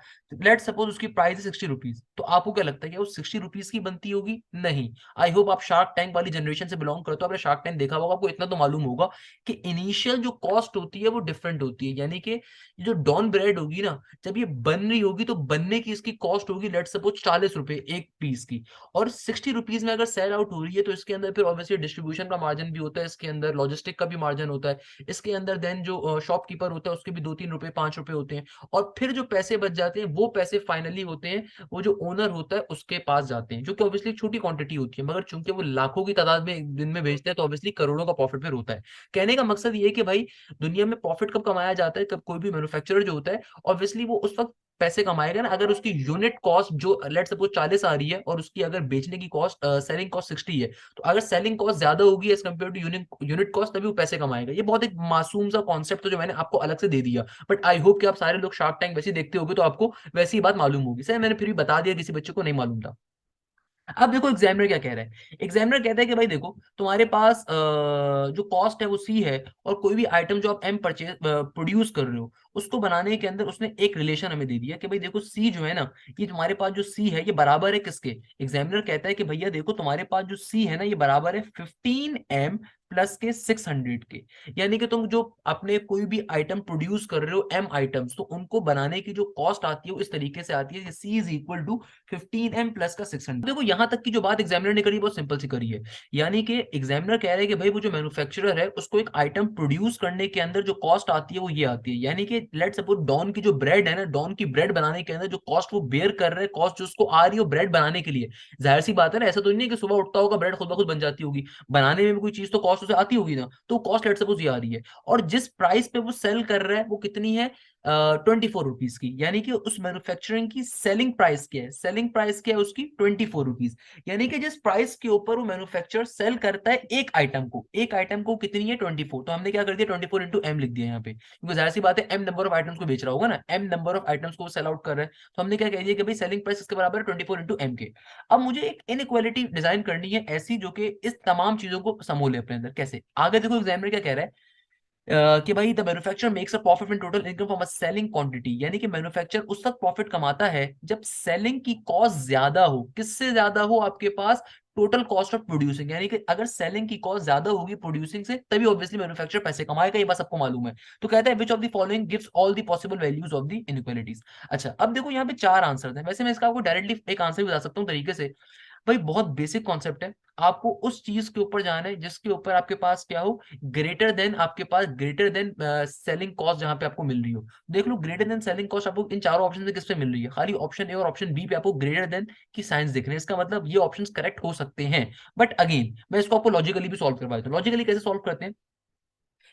लेट सपोज उसकी प्राइस है 60 रुपीज, तो आपको क्या लगता है कि वो 60 रुपीज की बनती होगी? नहीं। आई होप आप शार्क टैंक वाली जनरेशन से बिलोंग करते हो, आपने शार्क टैंक देखा होगा, आपको इतना तो मालूम होगा कि इनिशियल जो कॉस्ट होती है वो डिफरेंट होती है। यानी कि जो डॉन ब्रेड होगी ना, जब ये बन रही होगी तो बनने की इसकी कॉस्ट होगी लेट सपोज 40 रुपए एक पीस की, और 60 रुपीज में अगर सेल आउट हो रही है तो इसके अंदर फिर ऑब्वियसली डिस्ट्रीब्यूशन का मार्जिन भी होता है, इसके अंदर लॉजिस्टिक का भी मार्जिन होता है, इसके अंदर देन जो शॉपकीपर होता है उसके भी 2-3 रुपए 5 रुपए होते हैं, और फिर जो पैसे बच जाते हैं वो पैसे फाइनली होते हैं वो जो ओनर होता है उसके पास जाते हैं, जो कि ऑब्वियसली छोटी क्वांटिटी होती है, मगर चूंकि वो लाखों की तादाद में एक दिन में बेचते हैं तो ऑब्वियसली करोड़ों का प्रॉफिट फिर होता है। कहने का मकसद ये है कि भाई दुनिया में प्रॉफिट कब कमाया जाता है, कब कोई भी मैन्युफैक्चरर जो होता है ऑब्वियसली वो उस वक्त पैसे कमाएगा ना अगर उसकी यूनिट कॉस्ट जो लेट सपोज 40 आ रही है और उसकी अगर बेचने की कॉस्ट सेलिंग कॉस्ट 60 है, तो अगर सेलिंग कॉस्ट ज्यादा होगी as compared to unit cost तभी वो पैसे कमाएगा। ये बहुत एक मासूम सा कॉन्सेप्ट है जो मैंने आपको अलग से दे दिया, बट आई होप कि आप सारे लोग शार्क टैंक वैसे ही देखते होगे तो आपको वैसी ही बात मालूम होगी। सर मैंने फिर भी बता दिया, किसी बच्चे को नहीं मालूम था। अब देखो एग्जामिनर क्या कह रहा है, एग्जामिनर कहता है कि भाई देखो तुम्हारे पास जो कॉस्ट है वो सी है, और कोई भी आइटम जो आप एम परचेज प्रोड्यूस कर रहे हो उसको बनाने के अंदर उसने एक रिलेशन हमें दे दिया कि भाई देखो सी जो है ना, ये तुम्हारे पास जो सी है ये बराबर है किसके। एग्जामिनर कहता है कि भैया देखो तुम्हारे पास जो सी है ना ये बराबर है 15m प्लस के 600 के। यानी कि तुम जो अपने कोई भी आइटम प्रोड्यूस कर रहे हो एम आइटम्स, तो उनको बनाने की जो कॉस्ट आती है वो इस तरीके से आती है, C is equal to 15m plus का 600। देखो यहां तक की जो बात एग्जामिनर ने करी बहुत सिंपल सी करी है, यानी कि एग्जामिनर कह रहे हैं कि भाई वो जो मैन्युफैक्चरर है उसको एक आइटम प्रोड्यूस करने के अंदर जो कॉस्ट आती है वो ये आती है। यानी कि लेट सपोज डॉन की जो ब्रेड है ना, डॉन की ब्रेड बनाने के अंदर जो कॉस्ट वो बेयर कर रहे हैं, कॉस्ट जो उसको आ रही है ब्रेड बनाने के लिए, जाहिर सी बात है ना, ऐसा तो नहीं है कि सुबह उठता होगा ब्रेड खुद ब खुद बन जाती होगी, बनाने में भी कोई चीज तो कॉस्ट उसे आती होगी ना, तो कॉस्ट लेट सपोज ये आ रही है, और जिस प्राइस पे वो सेल कर रहा है वो कितनी है, ₹24 की, यानी कि उस मैन्युफैक्चरिंग की सेलिंग प्राइस क्या है, सेलिंग प्राइस क्या है उसकी ₹24, यानी कि जिस प्राइस के ऊपर वो मैन्युफैक्चरर सेल करता है एक आइटम को, एक आइटम को कितनी है 24, तो हमने क्या कर दिया 24 इंटू एम लिख दिया यहाँ पे, क्योंकि जाहिर सी बात है एम नंबर ऑफ आइटम्स को बेच रहा होगा ना, एम नंबर ऑफ आइटम्स को सेल आउट कर रहा है, तो हमने क्या कह दिया कि भाई सेलिंग प्राइस इसके बराबर है 24 इंटू एम के। अब मुझे एक इनइक्वालिटी डिजाइन करनी है ऐसी जो कि इस तमाम चीजों को समूह ले अपने अंदर, कैसे, आगे देखो एग्जामिनर क्या कह रहा है, कि भाई the manufacturer makes a profit in total income from a selling quantity, यानी कि मैन्युफैक्चरर उस तक प्रॉफिट कमाता है जब सेलिंग की कॉस्ट ज्यादा हो, किससे ज्यादा हो, आपके पास टोटल कॉस्ट ऑफ प्रोड्यूसिंग, यानी कि अगर सेलिंग की कॉस्ट ज्यादा होगी प्रोड्यूसिंग से तभी ऑब्वियसली मैन्युफैक्चरर पैसे कमाएगा, ये बात सबको मालूम है। तो कहता है विच of the following gives all the possible values of the inequalities. अच्छा अब देखो यहाँ पे चार आंसर है, वैसे मैं इसका आपको डायरेक्टली एक आंसर भी बता सकता हूँ तरीके से, भाई बहुत बेसिक कॉन्सेप्ट है, आपको उस चीज के ऊपर जाना है जिसके ऊपर आपके पास क्या हो, ग्रेटर देन, आपके पास ग्रेटर देन सेलिंग कॉस्ट जहां पे आपको मिल रही हो। देख लो ग्रेटर देन सेलिंग कॉस्ट आपको इन चारों ऑप्शन में किस पे मिल रही है, खाली ऑप्शन ए और ऑप्शन बी पे आपको ग्रेटर देन की साइंस दिख रहे हैं, इसका मतलब ये ऑप्शंस करेक्ट हो सकते हैं। बट अगेन मैं इसको आपको लॉजिकली भी सॉल्व करवा देता हूँ, लॉजिकली कैसे सॉल्व करते हैं,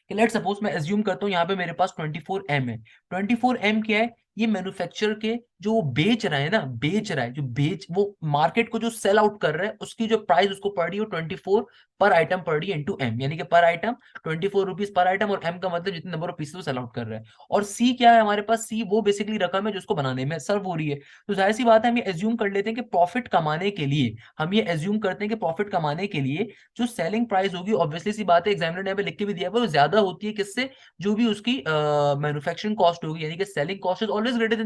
कि लेट सपोज मैं एज्यूम करता हूँ यहाँ पे मेरे पास 24M है, 24M क्या है, ये मैन्युफैक्चर के जो वो बेच रहा है ना, बेच रहा है, जो बेच वो मार्केट को जो सेल आउट कर रहा है उसकी जो प्राइस उसको पड़ रही है 24 पर आइटम पड़ रही है इंटू एम, यानी कि पर आइटम ₹24 पर आइटम, और एम का मतलब जितने नंबर ऑफ पीसेस वो सेल आउट कर रहा है। और सी क्या है हमारे पास, सी वो बेसिकली रकम है जो उसको बनाने में सर्व हो रही है। तो जाहिर सी बात है हम ये एज्यूम कर लेते हैं कि प्रॉफिट कमाने के लिए, हम ये एज्यूम करते हैं कि प्रॉफिट कमाने के लिए जो सेलिंग प्राइस होगी, ऑब्वियसली सी बात है एग्जामिनर ने यहाँ पे लिख के भी दिया है वो ज्यादा होती है किससे, जो भी उसकी मैन्युफैक्चरिंग कॉस्ट होगी, यानी कि selling cost is always greater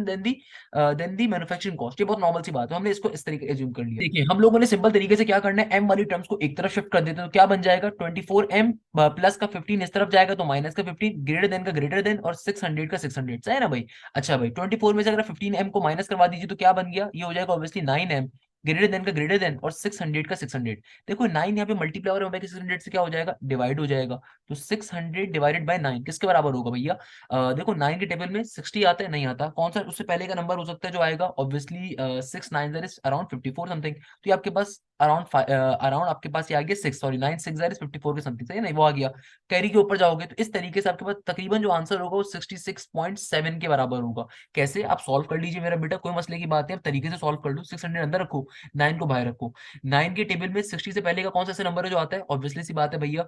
than the manufacturing cost, ये बहुत नॉर्मल सी बात है, हमने इसको इस तरीके एज्यूम कर लिया। देखिए हम लोगों ने सिंपल तरीके से क्या करना है, एम वाली टर्म्स को एक तरफ शिफ्ट कर देते हैं, तो क्या बन जाएगा 24M प्लस का 15 इस तरफ जाएगा, तो माइनस का 15, ग्रेटर देन और 600 का 600, सही है ना भाई। अच्छा भाई 24 में से अगर 15M को माइनस करवा दीजिए तो क्या बन गया, ये हो जाएगा ऑब्वियसली 9M, ग्रेटर देन और 600 का 600। देखो 9 यहाँ पे मल्टीप्लाई हो रहा है 600 से, क्या हो जाएगा, डिवाइड हो जाएगा, तो 600 डिवाइडेड बाय 9 किसके बराबर होगा भैया, देखो 9 के टेबल में 60 आता है, नहीं आता, कौन सा उससे पहले का नंबर हो सकता है जो आएगा, obviously 6 9 that is around 54 something, तो ये आपके पास अराउंड आपके पास ये आ गया 6, सॉरी 9 6 दैट इज 54 के समथिंग, सही है, नहीं वो आ गया। कैरी के ऊपर जाओगे तो इस तरीके से आपके पास तकरीबन जो आंसर होगा वो 66.7 के बराबर होगा। कैसे, आप सॉल्व कर लीजिए मेरा बेटा, कोई मसले की बात है, आप तरीके से सॉल्व कर लो, 600 अंदर रखो, 9 को बाहर रखो। 9 के टेबल में 60 से पहले का कौन सा ऐसा नंबर है जो आता है, ऑब्वियसली सी बात है भैया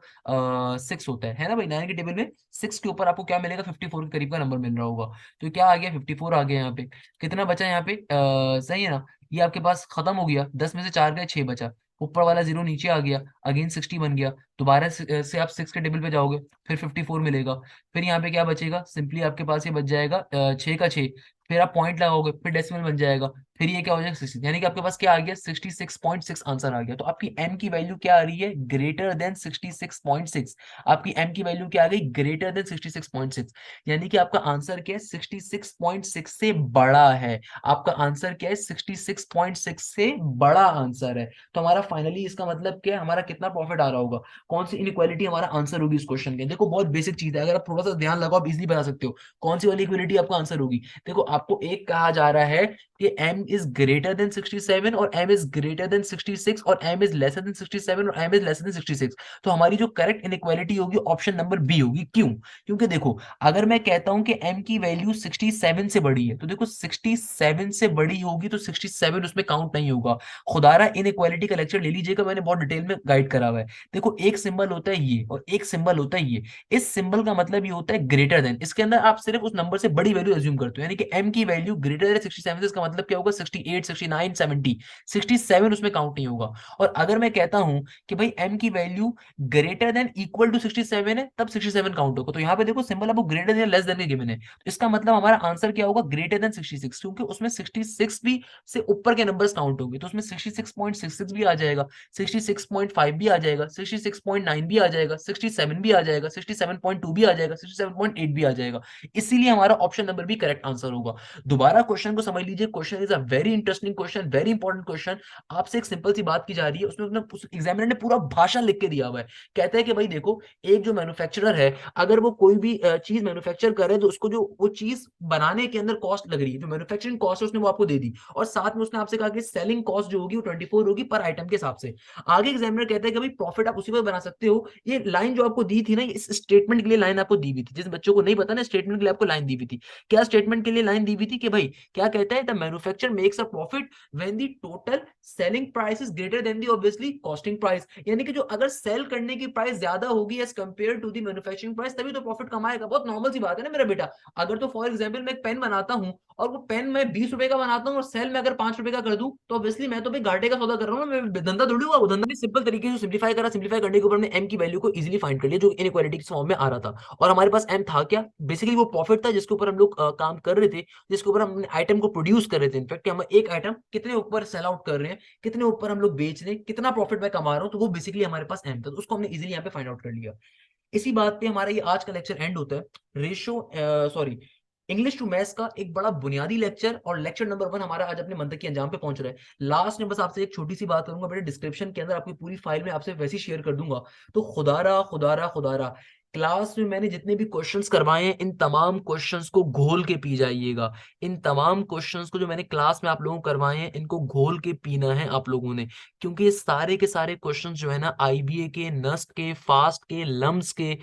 6 होता है ना भाई, 9 के टेबल में 6 के ऊपर आपको क्या मिलेगा, 54 के करीब का नंबर मिल रहा होगा, तो क्या आ गया 54 आ गया यहाँ पे। कितना बचा यहाँ पे, सही है ना, ये आपके पास खत्म हो गया, 10 में से 4 गए, 6 बचा, ऊपर वाला जीरो नीचे आ गया, अगेन 60 बन गया, दोबारा से आप 6 के टेबल पे जाओगे, फिर 54 मिलेगा, फिर यहाँ पे क्या बचेगा, सिंपली आपके पास ये बच जाएगा 6 का 6, फिर आप पॉइंट लगाओगे, फिर डेसिमल बन जाएगा, फिर ये क्या हो जाएगा 60, यानी कि आपके पास क्या आ गया 66.6 आंसर आ गया। तो आपकी एम की वैल्यू क्या आ रही है, ग्रेटर देन 66.6, आपकी एम की वैल्यू क्या आ गई, ग्रेटर देन 66.6, यानी कि आपका आंसर क्या है 66.6 से बड़ा है, आपका आंसर क्या है 66.6 से बड़ा आंसर है। तो हमारा फाइनली इसका मतलब क्या है, हमारा कितना प्रॉफिट आ रहा होगा, कौन सी इनइक्वालिटी हमारा आंसर होगी इस क्वेश्चन के। देखो बहुत बेसिक चीज है, अगर आप थोड़ा सा ध्यान लगाओ आप इजीली बता सकते हो कौन सी वाली इक्वालिटी आपका आंसर होगी। देखो आपको एक कहा जा रहा है कि m इज ग्रेटर देन 67 और m इज ग्रेटर देन 66 और m इज लेसर देन 67 और m इज लेसर देन 66, तो हमारी जो करेक्ट इनइक्वालिटी होगी ऑप्शन नंबर बी होगी। क्यों, क्योंकि देखो अगर मैं कहता हूं कि m की वैल्यू 67 से बड़ी है, तो देखो 67 से बड़ी होगी तो 67 उसमें काउंट नहीं होगा। खुदारा इनइक्वालिटी का लेक्चर ले लीजिएगा, मैंने बहुत डिटेल में गाइड करा हुआ है। देखो एक सिंबल होता है ये और एक सिंबल होता है ये, इस सिंबल का मतलब ये होता है ग्रेटर देन, इसके अंदर आप सिर्फ उस नंबर से बड़ी वैल्यू अज्यूम करते हो, यानी कि m की वैल्यू ग्रेटर देन 67 से इसका मतलब क्या होगा 68 69 70, 67 उसमें काउंट नहीं होगा। और अगर मैं कहता हूं कि भाई m की value greater than equal to 67 है तब 67 काउंट होगा, तो यहाँ पे देखो सिंबल आपको ग्रेटर देन लेस देन के गिवन है, तो इसका मतलब हमारा आंसर क्या होगा ग्रेटर देन 66, क्योंकि उसमें 66 भी से ऊपर के नंबर्स काउंट होंगे, तो उसमें 66.66 भी आ जाएगा, 66.5 भी आ जाएगा, 66.9 भी आ जाएगा, 67 भी आ जाएगा, 67.2 भी आ जाएगा, 67.8 भी आ जाएगा, इसीलिए हमारा ऑप्शन नंबर भी करेक्ट आंसर होगा। दोबारा क्वेश्चन को समझ लीजिए, question is a very interesting question, very important question. आपसे एक सिंपल सी बात की जा रही है, उसमें अपना उस एग्जामिनर ने पूरा भाषण लिख के दिया हुआ है। कहता है कि भाई देखो, एक जो मैन्युफैक्चरर है, अगर वो कोई भी चीज मैन्युफैक्चर करे तो उसको जो वो चीज बनाने के अंदर कॉस्ट लग रही है, जो मैन्युफैक्चरिंग कॉस्ट है उसने वो आपको दे दी, और साथ में उसने आपसे कहा कि सेलिंग कॉस्ट जो होगी वो 24 होगी पर आइटम के हिसाब से। आगे एग्जामिनर कहता है कि भाई प्रॉफिट आप उसी पर बना सकते हो। ये लाइन जो आपको दी थी ना, इस स्टेटमेंट के लिए लाइन आपको दी हुई थी। जिस बच्चों को नहीं पता ना, स्टेटमेंट के लिए आपको लाइन दी हुई थी। क्या स्टेटमेंट के लिए लाइन दी हुई थी कि भाई क्या कहता है, the manufacture makes a profit when the total selling price is greater than the obviously costing price. यानी कि जो अगर सेल करने की प्राइस ज्यादा होगी as compared to the manufacturing price, तभी तो प्रॉफिट कमाएगा। बहुत नॉर्मल सी बात है ना मेरा बेटा। अगर तो फॉर एग्जाम्पल मैं एक पेन बनाता हूँ, और वो पेन मैं 20 रुपए का बनाता हूँ और सेल में अगर 5 रुपए का कर दूं, तो ऑब्वियसली मैं तो भाई घाटे का सौदा कर रहा हूँ ना, मैं धंधा थोड़ी हुआ। वो धंधा भी सिंपल तरीके से सिंप्लीफाई करा, सिंप्लीफाई करने के ऊपर हमने एम की वैल्यू को इजीली फाइंड कर लिया, जो इनइक्वालिटी के फॉर्म में आ रहा था। और हमारे पास एम था क्या, बेसिकली वो प्रॉफिट था जिसके ऊपर हम लोग काम कर रहे थे, जिसके ऊपर हम आइटम को प्रोड्यूस कर रहे थे। इनफैक्ट हम एक आइटम कितने ऊपर सेल आउट कर रहे हैं, कितने ऊपर हम लोग बेच रहे हैं, कितना प्रॉफिट मैं कमा रहा हूँ, तो वो बेसिकली हमारे पास एम था, तो उसको हमने इजीली यहाँ पे फाइंड आउट कर लिया। इसी बात पे हमारा ये आज का लेक्चर एंड होता है। Ratio sorry English to maths का एक बड़ा बुनियादी लेक्चर, और लेक्चर नंबर 1 हमारा आज अपने मंतक के अंजाम पे पहुंच रहा है। लास्ट में बस आपसे एक छोटी सी बात करूंगा बेटे, डिस्क्रिप्शन के अंदर आपकी पूरी फाइल में आपसे वैसे शेयर कर दूंगा। तो खुदारा खुदारा खुदारा, क्लास में मैंने जितने भी क्वेश्चंस करवाए हैं, इन तमाम क्वेश्चंस को घोल के पी जाइएगा। इन तमाम क्वेश्चंस को जो मैंने क्लास में आप लोगों को करवाए हैं, इनको घोल के पीना है आप लोगों ने। क्योंकि ये सारे के सारे क्वेश्चंस जो है ना, आईबीए के, नस्ट के, फास्ट के, लम्स के,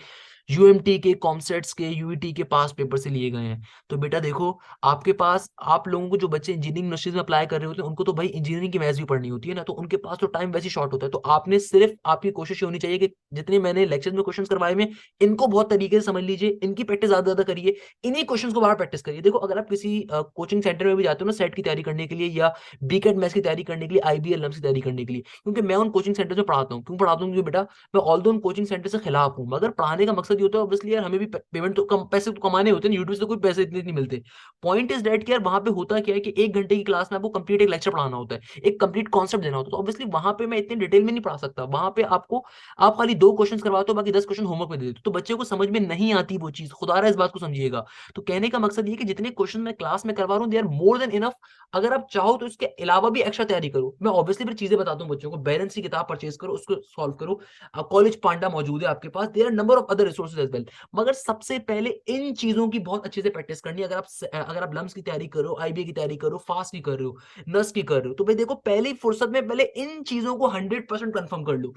यूएमटी के, कॉमसेट्स के, यूईटी के पास पेपर से लिए गए हैं। तो बेटा देखो, आपके पास, आप लोगों को जो बच्चे इंजीनियरिंग यूनिवर्सिटीज में अप्लाई कर रहे होते हैं, उनको तो भाई इंजीनियरिंग की मैथ्स भी पढ़नी होती है ना, तो उनके पास तो टाइम वैसे शॉर्ट होता है। तो आपने सिर्फ, आपकी कोशिश ये होनी चाहिए कि जितने मैंने लेक्चर में क्वेश्चन करवाए हुए, इनको बहुत तरीके से समझ लीजिए, इनकी प्रैक्टिस ज्यादा ज्यादा करिए, इन्हीं क्वेश्चन को बाहर प्रैक्टिस करिए। देखो, अगर आप किसी कोचिंग सेंटर में भी जाते हो ना सेट की तैयारी करने के लिए, या बीकेट मैथ्स की तैयारी करने के लिए, आईबीएल की तैयारी करने के लिए, क्योंकि मैं उन कोचिंग सेंटर में पढ़ाता हूँ। क्यों पढ़ाता हूँ? क्योंकि बेटा मैं ऑल दो उन कोचिंग सेंटर से खिलाफ हूँ, मगर पढ़ाने का मकसद ये होता है ऑब्वियसली यार, हमें भी पेमेंट तो कम, पैसे तो कमाने होते हैं, यूट्यूब से तो कोई पैसे इतने नहीं मिलते। पॉइंट इज दैट कि यार वहां पे होता क्या है कि 1 घंटे की क्लास में आपको कंप्लीट एक लेक्चर पढ़ाना होता है, एक कंप्लीट कॉन्सेप्ट देना होता है। तो ऑब्वियसली वहां पे मैं इतनी डिटेल में नहीं पढ़ा सकता। वहां पे आपको, आप खाली 2 क्वेश्चन करवाते हो, बाकी 10 क्वेश्चन होमवर्क में दे देते हो, तो बच्चे को समझ में नहीं आती वो चीज। खुदा रहा इस बात को समझिएगा। तो कहने का मकसद ये कि जितने क्वेश्चन मैं क्लास में करवा रहा हूँ, they are more than enough. अगर आप चाहो तो इसके अलावा भी एक्स्ट्रा तैयारी करो। मैं ऑब्वियसली फिर चीजें बताता हूँ बच्चों को, बैलेंस की किताब परचेज करो, उसको सॉल्व करो। कॉलेज पांडा मौजूद है आपके पास, there are number of other resources as well. मगर सबसे पहले इन चीजों की बहुत अच्छे से प्रैक्टिस करनी है। अगर आप लम्स की तैयारी करो, आईबीए की तैयारी करो, फास्ट की कर रहे हो, नर्स की कर रहे हो, तो भाई देखो, पहली फुर्सत में पहले इन चीजों को 100% कंफर्म कर लो।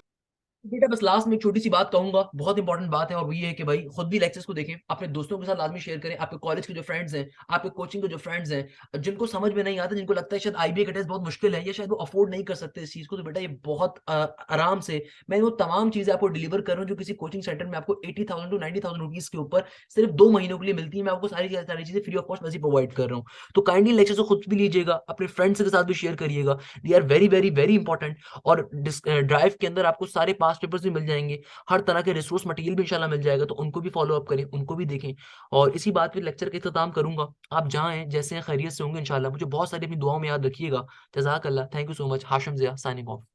बेटा बस लास्ट में एक छोटी सी बात कहूंगा, बहुत इंपॉर्टेंट बात है, और वो ये है कि भाई खुद भी लेक्चर्स को देखें, अपने दोस्तों के साथ लाजमी शेयर करें। आपके कॉलेज के जो फ्रेंड्स हैं, आपके कोचिंग के जो फ्रेंड्स हैं, जिनको समझ में नहीं आता, जिनको लगता है शायद आईबीए का टेस्ट बहुत मुश्किल है, या शायद वो अफोर्ड नहीं कर सकते इस चीज को, तो बेटा ये बहुत आराम से मैं वो तमाम चीजें आपको डिलीवर कर रहा हूँ जो किसी कोचिंग सेंटर में आपको 80,000 टू 90,000 रुपीज के ऊपर सिर्फ 2 महीनों के लिए मिलती है। मैं आपको सारी सारी चीजें फ्री ऑफ कॉस्ट वैसे प्रोवाइड कर रहा हूँ। तो काइंडली लेक्चर को खुद भी लीजिएगा, अपने फ्रेंड्स के साथ भी शेयर करिएगा। They are very very very important. और ड्राइव के अंदर आपको सारे पास पेपर्स भी मिल जाएंगे, हर तरह के रिसोर्स मटेरियल भी इंशाल्लाह मिल जाएगा, तो उनको भी फॉलो अप करें, उनको भी देखें। और इसी बात पे लेक्चर का इख्तिताम करूंगा। आप जहां हैं, जैसे हैं, खैरियत से होंगे इंशाल्लाह। मुझे बहुत सारी अपनी दुआओं में याद रखिएगा। जज़ाकल्लाह, thank you so much. Hashim Zia signing of.